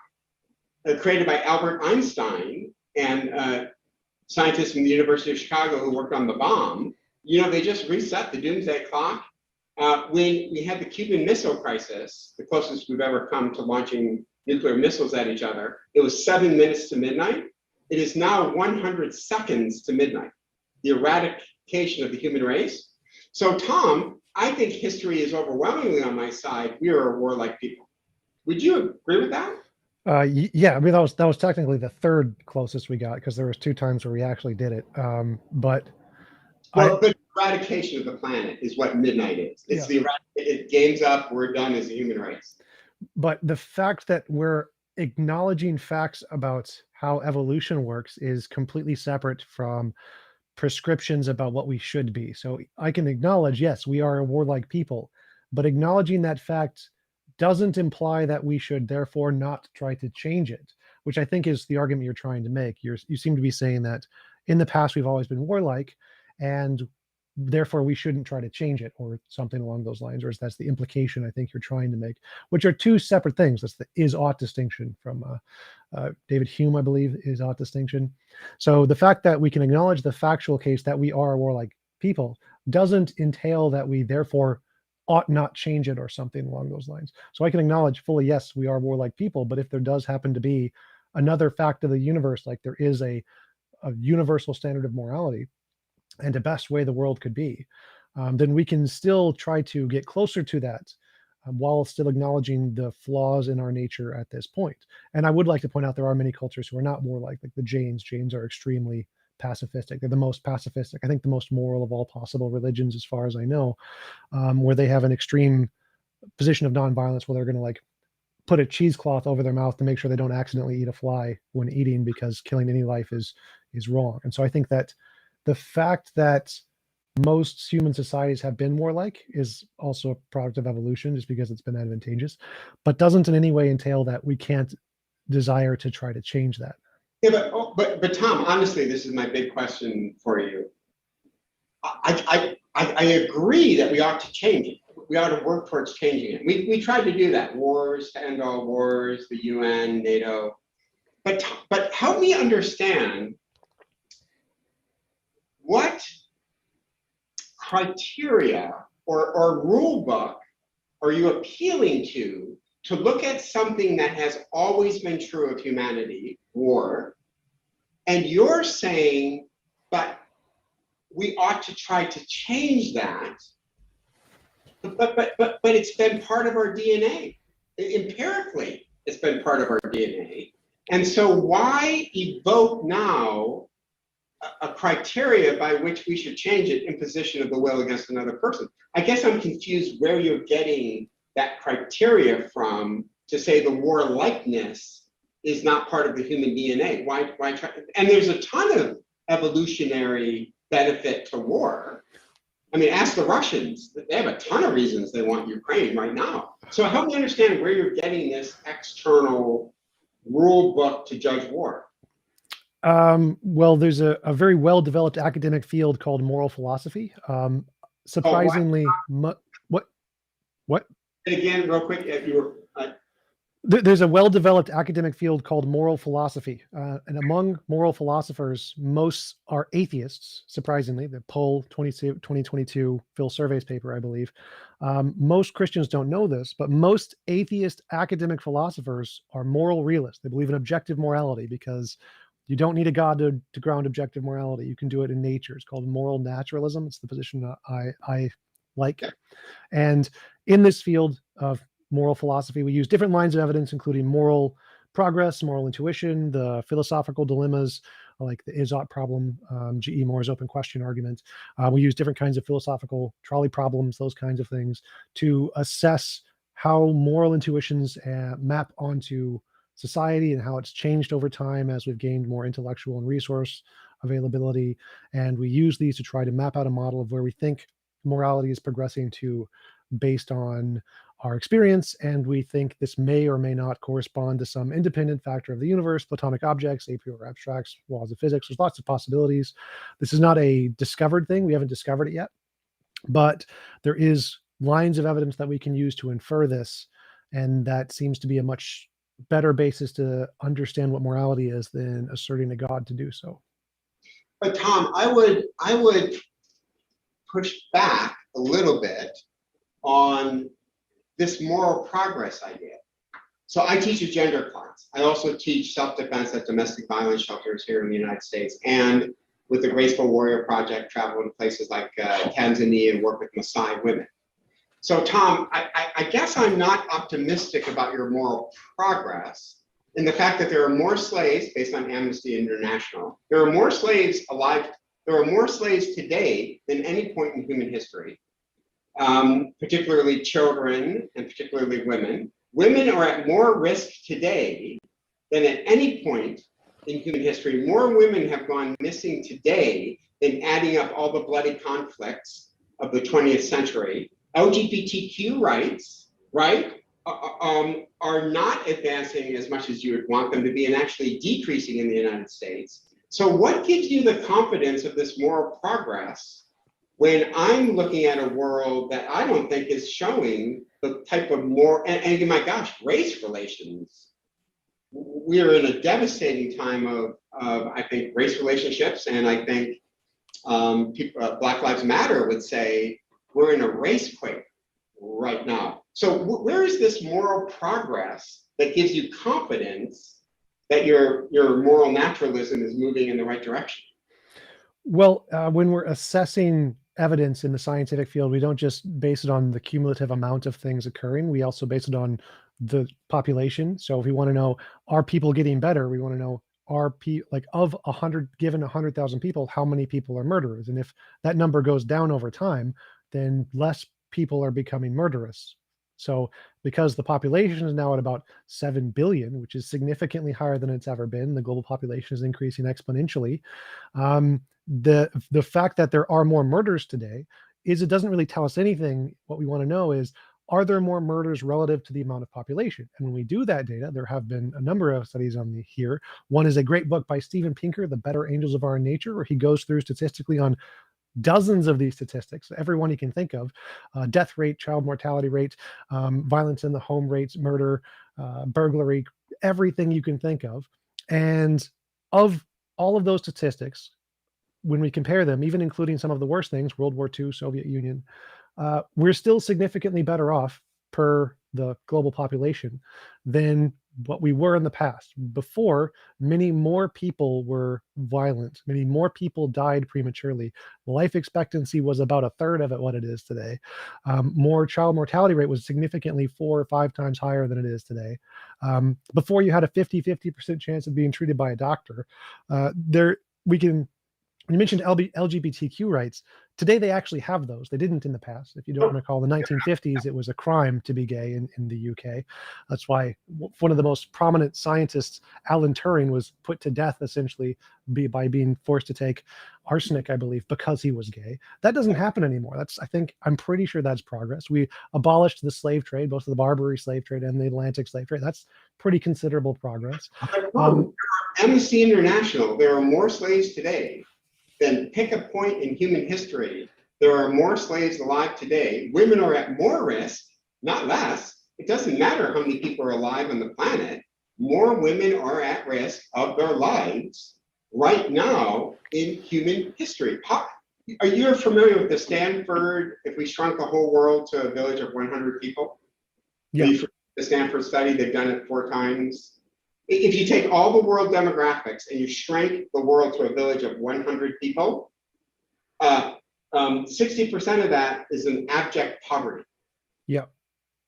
S1: created by Albert Einstein and scientists from the University of Chicago who worked on the bomb, you know, they just reset the doomsday clock. When we had the Cuban Missile Crisis, the closest we've ever come to launching nuclear missiles at each other, it was 7 minutes to midnight. It is now 100 seconds to midnight, the eradication of the human race. So Tom, I think history is overwhelmingly on my side. We are a warlike people. Would you agree with that?
S2: Yeah, I mean that was technically the third closest we got, because there was 2 times where we actually did it. But
S1: the eradication of the planet is what midnight is. It's it game's up, we're done as a human race.
S2: But the fact that we're acknowledging facts about how evolution works is completely separate from prescriptions about what we should be. So I can acknowledge, yes, we are a warlike people, but acknowledging that fact doesn't imply that we should therefore not try to change it, which I think is the argument you're trying to make. You seem to be saying that in the past we've always been warlike, and therefore we shouldn't try to change it, or something along those lines, or that's the implication I think you're trying to make, which are 2 separate things. That's the is-ought distinction from David Hume, I believe, is-ought distinction. So the fact that we can acknowledge the factual case that we are a warlike people doesn't entail that we therefore ought not change it or something along those lines. So I can acknowledge fully, yes, we are warlike people, but if there does happen to be another fact of the universe, like there is a universal standard of morality and a best way the world could be, then we can still try to get closer to that while still acknowledging the flaws in our nature at this point. And I would like to point out there are many cultures who are not warlike, like the Jains. Jains are extremely pacifistic. They're the most pacifistic, I think the most moral of all possible religions, as far as I know, where they have an extreme position of nonviolence, where they're going to like put a cheesecloth over their mouth to make sure they don't accidentally eat a fly when eating, because killing any life is wrong. And so I think that the fact that most human societies have been warlike is also a product of evolution, just because it's been advantageous, but doesn't in any way entail that we can't desire to try to change that.
S1: Yeah, but Tom, honestly, this is my big question for you. I agree that we ought to change it. We ought to work towards changing it. We tried to do that. Wars to end all wars, the UN, NATO. But help me understand, what criteria or rule book are you appealing to look at something that has always been true of humanity, war, and you're saying, but we ought to try to change that, but it's been part of our DNA. Empirically, it's been part of our DNA. And so why evoke now a criteria by which we should change it, imposition of the will against another person? I guess I'm confused where you're getting that criteria from to say the warlikeness is not part of the human DNA. Why try? And there's a ton of evolutionary benefit to war. I mean, ask the Russians. They have a ton of reasons they want Ukraine right now. So help me understand where you're getting this external rule book to judge war.
S2: Well, there's a very well-developed academic field called moral philosophy. Surprisingly, what?
S1: Again, real quick, if you were.
S2: There's a well-developed academic field called moral philosophy, and among moral philosophers, most are atheists. Surprisingly, the poll 2022 Phil Survey's paper, I believe. Most Christians don't know this, but most atheist academic philosophers are moral realists. They believe in objective morality, because you don't need a God to ground objective morality. You can do it in nature. It's called moral naturalism. It's the position that I like. And in this field of moral philosophy, we use different lines of evidence, including moral progress, moral intuition, the philosophical dilemmas, like the is-ought problem, G.E. Moore's open question argument. We use different kinds of philosophical trolley problems, those kinds of things, to assess how moral intuitions map onto society and how it's changed over time as we've gained more intellectual and resource availability. And we use these to try to map out a model of where we think morality is progressing to based on our experience. And we think this may or may not correspond to some independent factor of the universe, Platonic objects, a priori abstracts, laws of physics. There's lots of possibilities. This is not a discovered thing. We haven't discovered it yet, but there is lines of evidence that we can use to infer this. And that seems to be a much better basis to understand what morality is than asserting a God to do so.
S1: But Tom, I would push back a little bit on this moral progress idea. So I teach a gender class. I also teach self-defense at domestic violence shelters here in the United States. And with the Graceful Warrior Project, travel to places like Tanzania and work with Maasai women. So Tom, I guess I'm not optimistic about your moral progress in the fact that there are more slaves, based on Amnesty International, there are more slaves alive, there are more slaves today than any point in human history, particularly children and particularly women. Women are at more risk today than at any point in human history. More women have gone missing today than adding up all the bloody conflicts of the 20th century. LGBTQ rights, right, are not advancing as much as you would want them to be and actually decreasing in the United States. So what gives you the confidence of this moral progress when I'm looking at a world that I don't think is showing the type of more, and my gosh, race relations. We're in a devastating time of I think, race relationships, and I think Black Lives Matter would say, we're in a race quake right now. So where is this moral progress that gives you confidence that your moral naturalism is moving in the right direction?
S2: Well, when we're assessing evidence in the scientific field, we don't just base it on the cumulative amount of things occurring. We also base it on the population. So if we want to know, are people getting better? We want to know, like of 100, given 100,000 people, how many people are murderers? And if that number goes down over time, then less people are becoming murderous. So because the population is now at about 7 billion, which is significantly higher than it's ever been, the global population is increasing exponentially. The fact that there are more murders today is, it doesn't really tell us anything. What we want to know is, are there more murders relative to the amount of population? And when we do that data, there have been a number of studies on the here. One is a great book by Steven Pinker, The Better Angels of Our Nature, where he goes through statistically on dozens of these statistics, every one you can think of, death rate, child mortality rate, violence in the home rates, murder, burglary, everything you can think of. And of all of those statistics, when we compare them, even including some of the worst things, World War II, Soviet Union, we're still significantly better off per the global population than what we were in the past. Before, many more people were violent, many more people died prematurely. Life expectancy was about a third of what it is today. More child mortality rate was significantly 4 or 5 times higher than it is today. Before, you had a 50% chance of being treated by a doctor. You mentioned LGBTQ rights. Today, they actually have those. They didn't in the past. If you don't recall, the 1950s, it was a crime to be gay in the UK. That's why one of the most prominent scientists, Alan Turing, was put to death essentially by being forced to take arsenic, I believe, because he was gay. That doesn't happen anymore. I'm pretty sure that's progress. We abolished the slave trade, both the Barbary slave trade and the Atlantic slave trade. That's pretty considerable progress.
S1: Amnesty International, there are more slaves today than pick a point in human history. There are more slaves alive today. Women are at more risk, not less. It doesn't matter how many people are alive on the planet. More women are at risk of their lives right now in human history. Are you familiar with the Stanford, if we shrunk the whole world to a village of 100 people?
S2: Yeah.
S1: The Stanford study, they've done it 4 times. If you take all the world demographics and you shrank the world to a village of 100 people, 60% of that is in abject poverty.
S2: Yeah.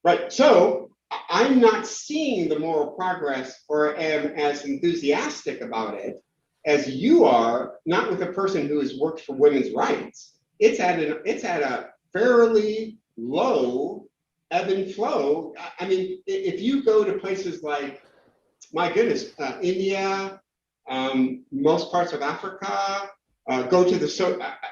S1: Right. So I'm not seeing the moral progress or am as enthusiastic about it as you are, not with a person who has worked for women's rights. It's at a fairly low ebb and flow. I mean, if you go to places like my goodness, India, most parts of Africa, go to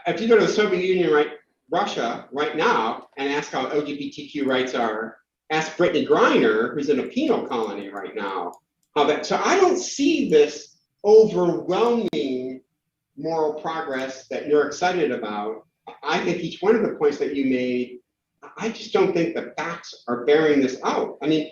S1: if you go to the Soviet Union, Russia right now, and ask how LGBTQ rights are, ask Brittany Griner, who's in a penal colony right now, so I don't see this overwhelming moral progress that you're excited about. I think each one of the points that you made, I just don't think the facts are bearing this out. I mean,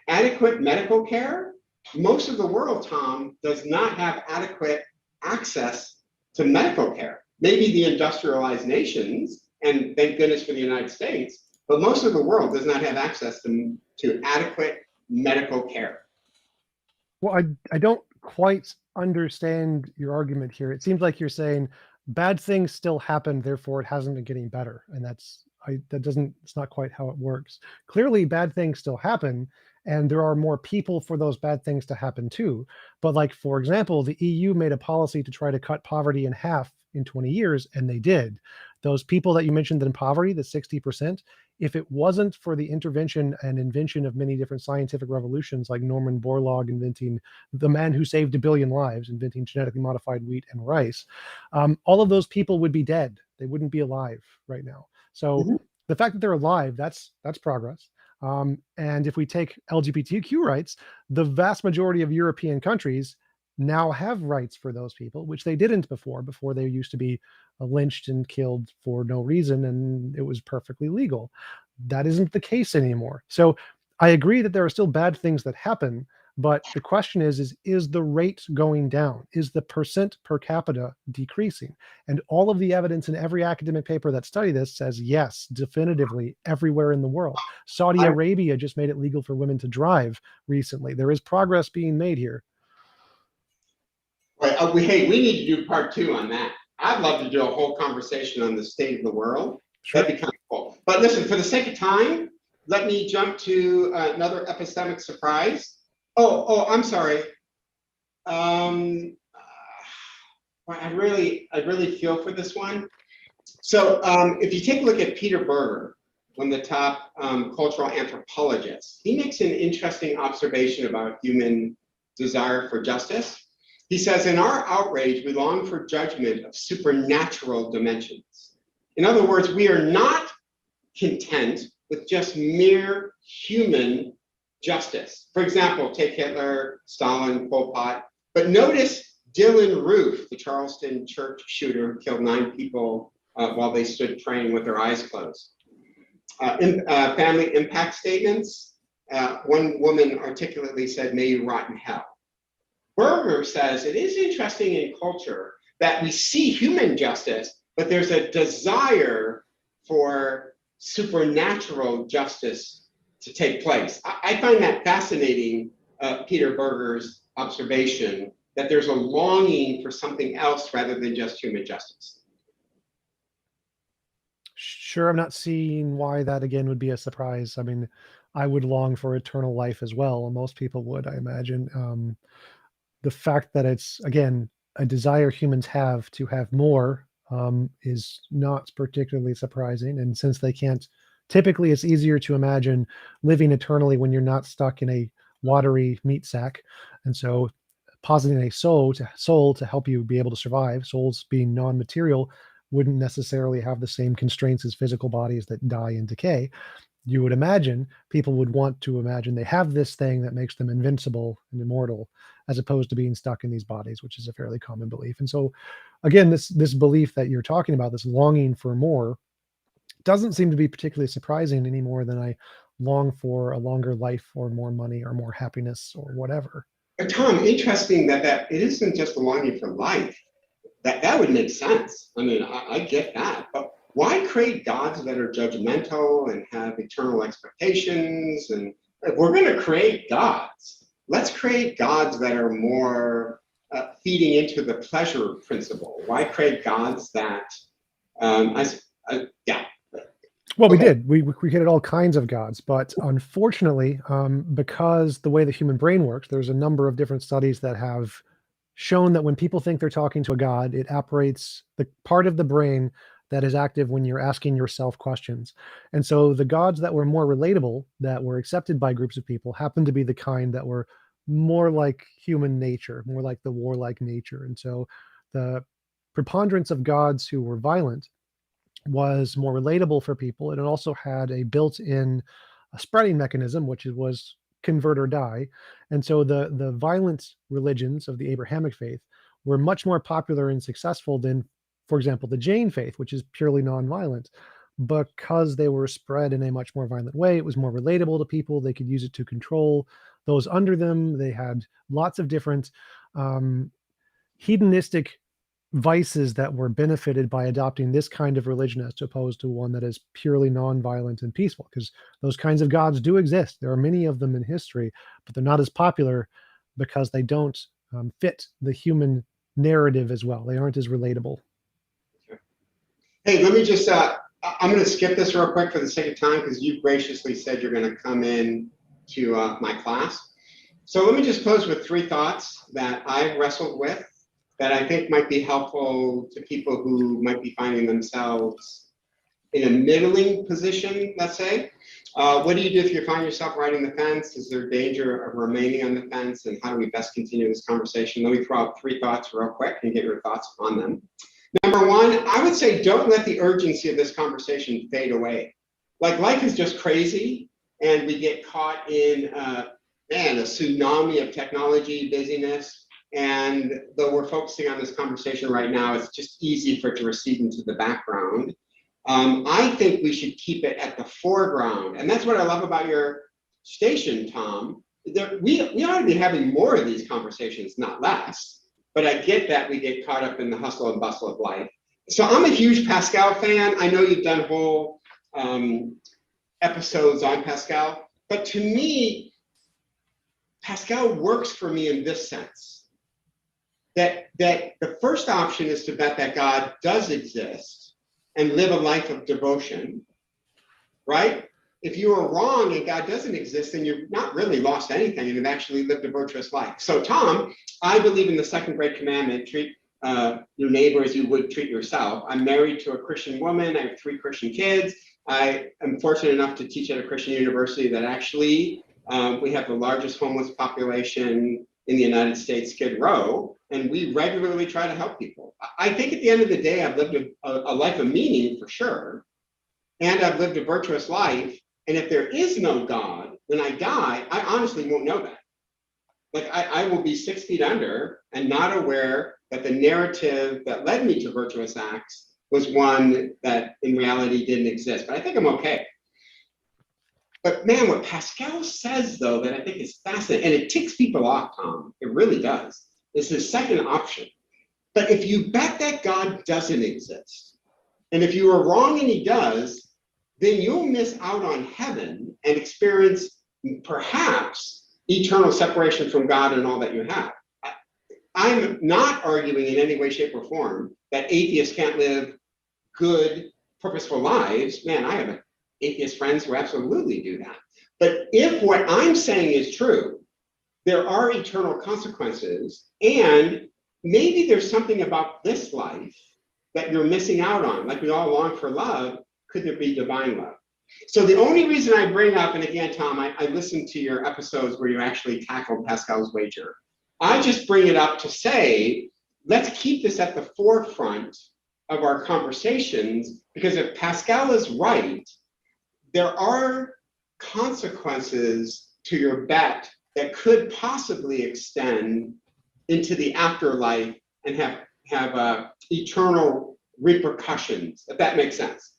S1: adequate medical care, most of the world, Tom, does not have adequate access to medical care. Maybe the industrialized nations, and thank goodness for the United States, but most of the world does not have access to adequate medical care.
S2: Well, I don't quite understand your argument here. It seems like you're saying bad things still happen, therefore it hasn't been getting better. And it's not quite how it works. Clearly bad things still happen, and there are more people for those bad things to happen too. But like, for example, the EU made a policy to try to cut poverty in half in 20 years, and they did. Those people that you mentioned in poverty, the 60%, if it wasn't for the intervention and invention of many different scientific revolutions, like Norman Borlaug inventing, the man who saved 1 billion lives, inventing genetically modified wheat and rice, all of those people would be dead. They wouldn't be alive right now. So the fact that they're alive, that's progress. And if we take LGBTQ rights, the vast majority of European countries now have rights for those people, which they didn't before. Before, they used to be lynched and killed for no reason, and it was perfectly legal. That isn't the case anymore. So I agree that there are still bad things that happen, but the question is the rate going down? Is the percent per capita decreasing? And all of the evidence in every academic paper that study this says yes, definitively, everywhere in the world. Saudi Arabia just made it legal for women to drive recently. There is progress being made here.
S1: Right. Hey, we need to do part 2 on that. I'd love to do a whole conversation on the state of the world. Sure. That'd be kind of cool. But listen, for the sake of time, let me jump to another epistemic surprise. Oh, I'm sorry. I really feel for this one. So if you take a look at Peter Berger, one of the top cultural anthropologists, he makes an interesting observation about human desire for justice. He says, in our outrage, we long for judgment of supernatural dimensions. In other words, we are not content with just mere human justice. For example, take Hitler, Stalin, Pol Pot, but notice Dylan Roof, the Charleston church shooter who killed 9 people while they stood praying with their eyes closed. Family impact statements, one woman articulately said, "May you rot in hell." Berger says it is interesting in culture that we see human justice, but there's a desire for supernatural justice to take place. I find that fascinating, Peter Berger's observation, that there's a longing for something else rather than just human justice.
S2: Sure, I'm not seeing why that again would be a surprise. I mean, I would long for eternal life as well. Most people would, I imagine. The fact that it's, again, a desire humans have to have more is not particularly surprising. And since they can't, typically it's easier to imagine living eternally when you're not stuck in a watery meat sack. And so positing a soul to help you be able to survive, souls being non-material, wouldn't necessarily have the same constraints as physical bodies that die and decay. You would imagine people would want to imagine they have this thing that makes them invincible and immortal, as opposed to being stuck in these bodies, which is a fairly common belief. And so, again, this belief that you're talking about, this longing for more, doesn't seem to be particularly surprising any more than I long for a longer life or more money or more happiness or whatever.
S1: But Tom, interesting that it isn't just a longing for life. That would make sense. I mean, I get that, but why create gods that are judgmental and have eternal expectations? And if we're going to create gods, let's create gods that are more feeding into the pleasure principle. Why create gods that, yeah.
S2: Well, we did. We created all kinds of gods, but unfortunately, because the way the human brain works, there's a number of different studies that have shown that when people think they're talking to a god, it operates the part of the brain that is active when you're asking yourself questions. And so the gods that were more relatable, that were accepted by groups of people, happen to be the kind that were more like human nature, more like the warlike nature. And so the preponderance of gods who were violent was more relatable for people, and it also had a built-in spreading mechanism, which was convert or die. And so the violent religions of the Abrahamic faith were much more popular and successful than, for example, the Jain faith, which is purely non-violent. Because they were spread in a much more violent way, it was more relatable to people. They could use it to control those under them. They had lots of different hedonistic vices that were benefited by adopting this kind of religion as opposed to one that is purely non-violent and peaceful, because those kinds of gods do exist. There are many of them in history, but they're not as popular because they don't fit the human narrative as well. They aren't as relatable.
S1: Hey, let me just, I'm going to skip this real quick for the sake of time, because you graciously said you're going to come in to my class. So let me just close with 3 thoughts that I've wrestled with that I think might be helpful to people who might be finding themselves in a middling position, let's say. What do you do if you find yourself riding the fence? Is there danger of remaining on the fence? And how do we best continue this conversation? Let me throw out 3 thoughts real quick and get your thoughts on them. Number 1, I would say don't let the urgency of this conversation fade away. Like, life is just crazy, and we get caught in a tsunami of technology, busyness. And though we're focusing on this conversation right now, it's just easy for it to recede into the background. I think we should keep it at the foreground. And that's what I love about your station, Tom. We ought to be having more of these conversations, not less. But I get that we get caught up in the hustle and bustle of life. So I'm a huge Pascal fan. I know you've done whole episodes on Pascal. But to me, Pascal works for me in this sense. That the first option is to bet that God does exist and live a life of devotion, right? If you are wrong and God doesn't exist, then you've not really lost anything and you've actually lived a virtuous life. So Tom, I believe in the 2nd great commandment, treat your neighbor as you would treat yourself. I'm married to a Christian woman. I have 3 Christian kids. I am fortunate enough to teach at a Christian university that actually we have the largest homeless population in the United States, Skid Row, and we regularly try to help people. I think at the end of the day, I've lived a life of meaning for sure, and I've lived a virtuous life. And if there is no God, when I die, I honestly won't know that. Like, I will be 6 feet under and not aware that the narrative that led me to virtuous acts was one that in reality didn't exist. But I think I'm okay. But man, what Pascal says, though, that I think is fascinating, and it ticks people off, Tom, it really does, is his second option. But if you bet that God doesn't exist, and if you are wrong and he does, then you'll miss out on heaven and experience perhaps eternal separation from God and all that you have. I'm not arguing in any way, shape, or form that atheists can't live good, purposeful lives. Man, I have atheist friends who absolutely do that. But if what I'm saying is true, there are eternal consequences, and maybe there's something about this life that you're missing out on. Like we all long for love, could there be divine love? So the only reason I bring up, and again, Tom, I listened to your episodes where you actually tackled Pascal's wager. I just bring it up to say, let's keep this at the forefront of our conversations, because if Pascal is right, there are consequences to your bet that could possibly extend into the afterlife and have eternal repercussions, if that makes sense.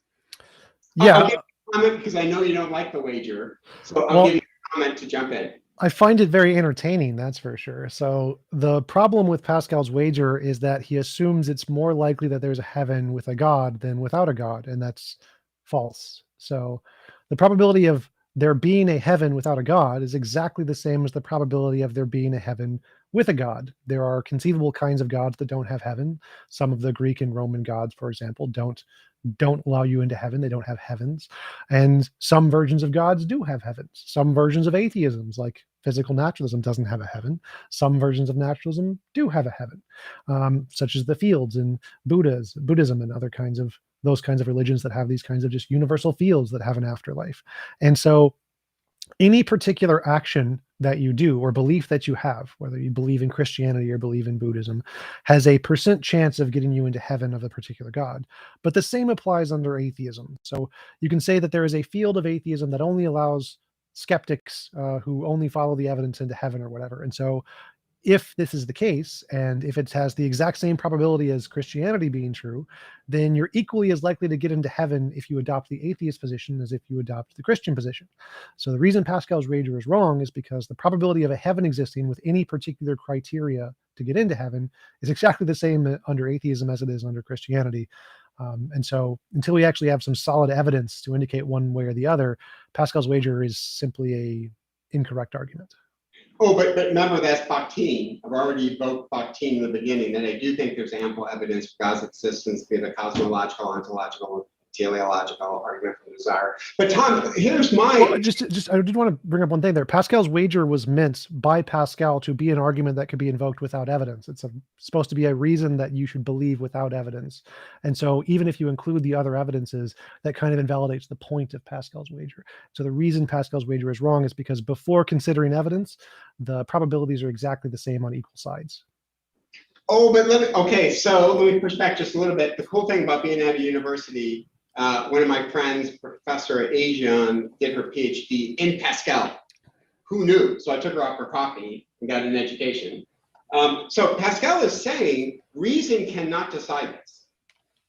S2: Yeah.
S1: I'll give you a comment because I know you don't like the wager, so I'll give you a comment to jump in.
S2: I find it very entertaining, that's for sure. So the problem with Pascal's wager is that he assumes it's more likely that there's a heaven with a God than without a God, and that's false. So the probability of there being a heaven without a God is exactly the same as the probability of there being a heaven with a God. There are conceivable kinds of gods that don't have heaven. Some of the Greek and Roman gods, for example, don't allow you into heaven. They don't have heavens. And some versions of gods do have heavens. Some versions of atheisms, like physical naturalism, doesn't have a heaven. Some versions of naturalism do have a heaven, such as the fields in Buddhism and other kinds of those kinds of religions that have these kinds of just universal fields that have an afterlife. And so any particular action that you do or belief that you have, whether you believe in Christianity or believe in Buddhism, has a % chance of getting you into heaven of a particular God. But the same applies under atheism. So you can say that there is a field of atheism that only allows skeptics who only follow the evidence into heaven or whatever. And so if this is the case, and if it has the exact same probability as Christianity being true, then you're equally as likely to get into heaven if you adopt the atheist position as if you adopt the Christian position. So the reason Pascal's wager is wrong is because the probability of a heaven existing with any particular criteria to get into heaven is exactly the same under atheism as it is under Christianity. And so until we actually have some solid evidence to indicate one way or the other, Pascal's wager is simply a incorrect argument.
S1: Oh, but remember, that's Bakhtin. I've already evoked Bakhtin in the beginning, and I do think there's ample evidence for God's existence, be it a cosmological, ontological, teleological argument from desire. But Tom, here's my...
S2: Well, just I did want to bring up one thing there. Pascal's wager was meant by Pascal to be an argument that could be invoked without evidence. It's supposed to be a reason that you should believe without evidence. And so even if you include the other evidences, that kind of invalidates the point of Pascal's wager. So the reason Pascal's wager is wrong is because before considering evidence, the probabilities are exactly the same on equal sides.
S1: Oh, but so let me push back just a little bit. The cool thing about being at a university, one of my friends, Professor Asian, did her PhD in Pascal. Who knew? So I took her out for coffee and got an education. So Pascal is saying reason cannot decide this.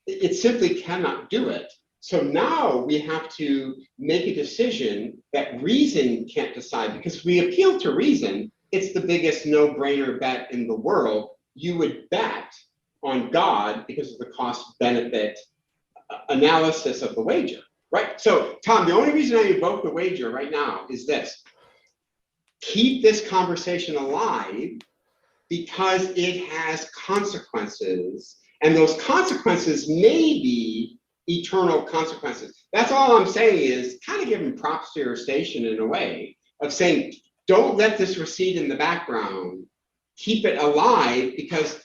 S1: It simply cannot do it. So now we have to make a decision that reason can't decide, because if we appeal to reason, it's the biggest no-brainer bet in the world. You would bet on God because of the cost-benefit analysis of the wager, right? So, Tom, the only reason I evoke the wager right now is this. Keep this conversation alive because it has consequences, and those consequences may be eternal consequences. That's all I'm saying is kind of giving props to your station in a way of saying, don't let this recede in the background. Keep it alive, because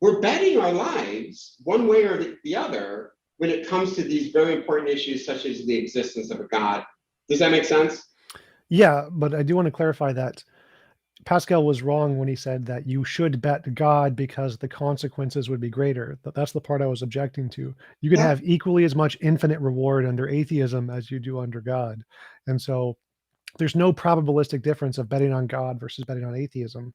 S1: we're betting our lives one way or the other when it comes to these very important issues, such as the existence of a God. Does that make sense?
S2: Yeah, but I do want to clarify that Pascal was wrong when he said that you should bet God because the consequences would be greater. That's the part I was objecting to. You can have equally as much infinite reward under atheism as you do under God. And so there's no probabilistic difference of betting on God versus betting on atheism.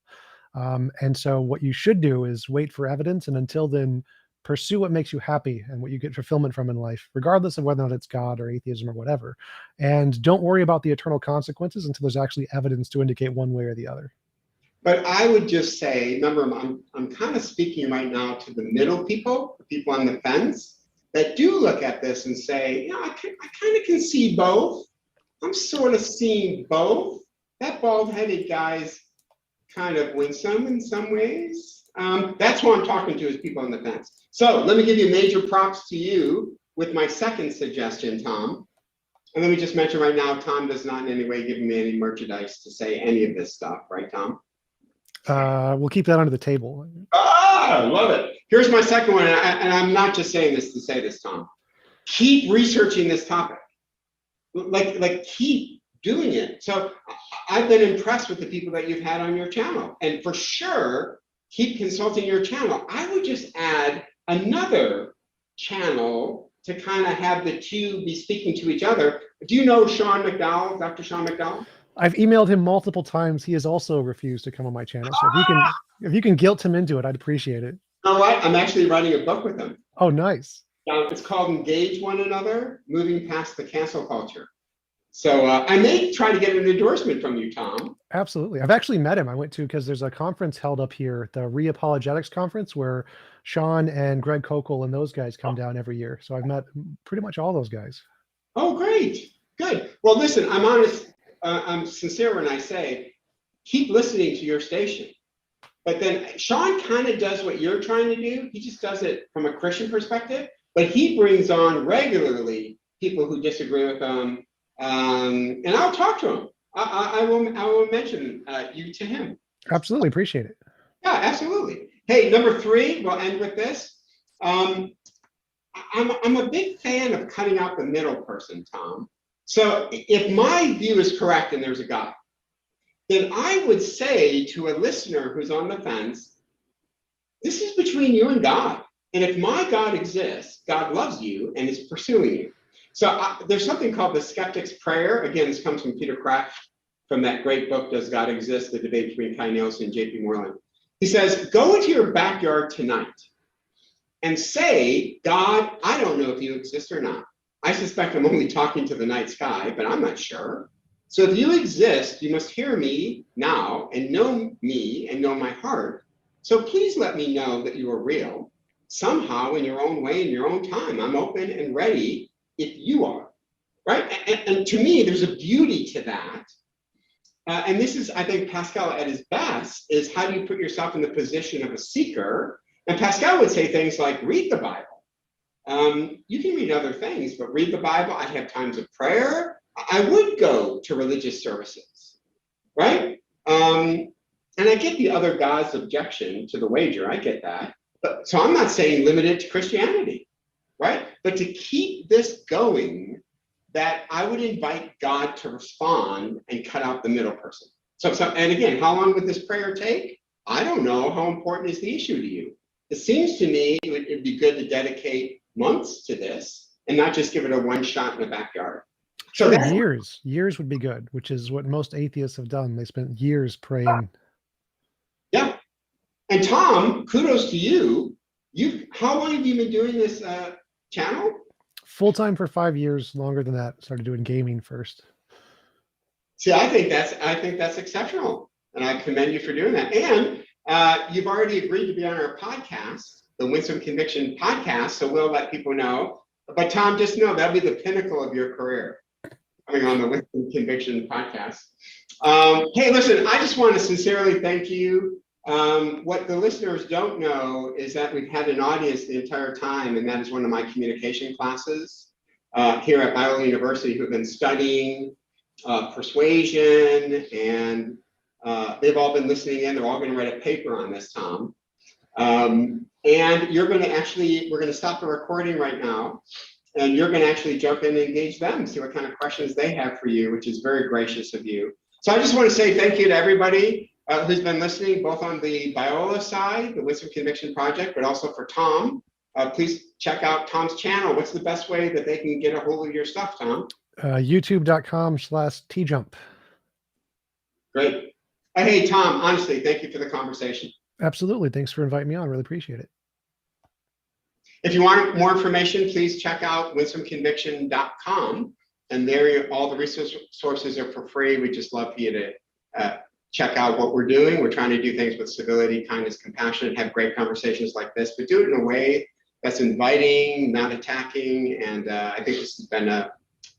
S2: And so what you should do is wait for evidence, and until then, pursue what makes you happy and what you get fulfillment from in life, regardless of whether or not it's God or atheism or whatever. And don't worry about the eternal consequences until there's actually evidence to indicate one way or the other.
S1: But I would just say, remember, I'm kind of speaking right now to the middle people, the people on the fence, that do look at this and say, I kind of can see both. I'm sort of seeing both. That bald-headed guy's kind of winsome in some ways. That's who I'm talking to, is people on the fence. So let me give you major props to you with my second suggestion, Tom. And let me just mention right now, Tom does not in any way give me any merchandise to say any of this stuff, right, Tom?
S2: We'll keep that under the table.
S1: I love it. Here's my second one, and I'm not just saying this to say this, Tom. Keep researching this topic. Like keep doing it. So I've been impressed with the people that you've had on your channel, and for sure, keep consulting your channel. I would just add another channel to kind of have the two be speaking to each other. Do you know Sean McDowell, Dr. Sean McDowell?
S2: I've emailed him multiple times. He has also refused to come on my channel. So if you can guilt him into it, I'd appreciate it.
S1: You know what? I'm actually writing a book with him.
S2: Oh, nice.
S1: It's called Engage One Another, Moving Past the Cancel Culture. So I may try to get an endorsement from you, Tom.
S2: Absolutely. I've actually met him. I went to, because there's a conference held up here, the Reapologetics conference, where Sean and Greg Kokel and those guys come down every year. So I've met pretty much all those guys.
S1: Oh, great. Good. Well, listen, I'm honest. I'm sincere when I say, keep listening to your station. But then Sean kind of does what you're trying to do. He just does it from a Christian perspective, but he brings on regularly people who disagree with him. And I'll talk to him. I will mention you to him.
S2: Absolutely. Appreciate it.
S1: Yeah, absolutely. Hey, number 3, we'll end with this. I'm a big fan of cutting out the middle person, Tom. So if my view is correct and there's a God, then I would say to a listener who's on the fence, this is between you and God. And if my God exists, God loves you and is pursuing you. So there's something called the skeptic's prayer. Again, this comes from Peter Craft, from that great book, Does God Exist? The debate between Kai Nielsen and J.P. Moreland. He says, go into your backyard tonight and say, God, I don't know if you exist or not. I suspect I'm only talking to the night sky, but I'm not sure. So if you exist, you must hear me now and know me and know my heart. So please let me know that you are real. Somehow, in your own way, in your own time, I'm open and ready if you are, right? And to me, there's a beauty to that. And this is, I think, Pascal at his best, is how do you put yourself in the position of a seeker? And Pascal would say things like, read the Bible. You can read other things, but read the Bible. I'd have times of prayer. I would go to religious services, right? And I get the other God's objection to the wager. I get that. But so I'm not saying limit it to Christianity, right? But to keep this going, that I would invite God to respond and cut out the middle person. So and again, how long would this prayer take? I don't know. How important is the issue to you? It seems to me it'd be good to dedicate months to this and not just give it a one shot in the backyard. So
S2: Sure, years would be good, which is what most atheists have done. They spent years praying.
S1: Yeah. And Tom, kudos to you. How long have you been doing this channel?
S2: Full-time for 5 years, longer than that. Started doing gaming first.
S1: See, I think that's exceptional. And I commend you for doing that. And you've already agreed to be on our podcast, the Winsome Conviction podcast. So we'll let people know. But Tom, just know that'll be the pinnacle of your career, coming on the Winsome Conviction podcast. Hey, listen, I just want to sincerely thank you. What the listeners don't know is that we've had an audience the entire time, and that is one of my communication classes here at Biola University, who've been studying persuasion, and they've all been listening in. They're all going to write a paper on this, Tom. And we're going to stop the recording right now, and you're going to actually jump in and engage them, see what kind of questions they have for you, which is very gracious of you. So I just want to say thank you to everybody who's been listening, both on the Biola side, the Winsome Conviction Project, but also for Tom. Please check out Tom's channel. What's the best way that they can get a hold of your stuff, Tom?
S2: YouTube.com/TJump.
S1: Great. Hey, Tom, honestly, thank you for the conversation.
S2: Absolutely. Thanks for inviting me on. Really appreciate it.
S1: If you want more information, please check out winsomeconviction.com. And there, all the resources are for free. We just love for you to check out what we're doing. We're trying to do things with civility, kindness, compassion, and have great conversations like this, but do it in a way that's inviting, not attacking. And I think this has been a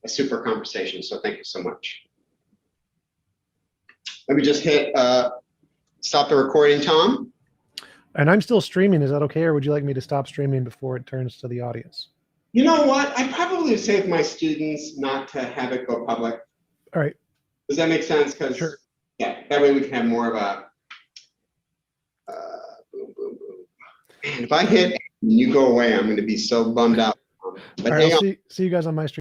S1: super conversation. So thank you so much. Let me just hit stop the recording, Tom.
S2: And I'm still streaming. Is that okay? Or would you like me to stop streaming before it turns to the audience?
S1: You know what? I probably would say to my students not to have it go public.
S2: All right.
S1: Does that make sense? Because
S2: sure.
S1: Yeah, that way we can have more of a boom, boom, boom. Man, if I hit and you go away, I'm going to be so bummed out. But
S2: All right, I'll see you guys on my stream.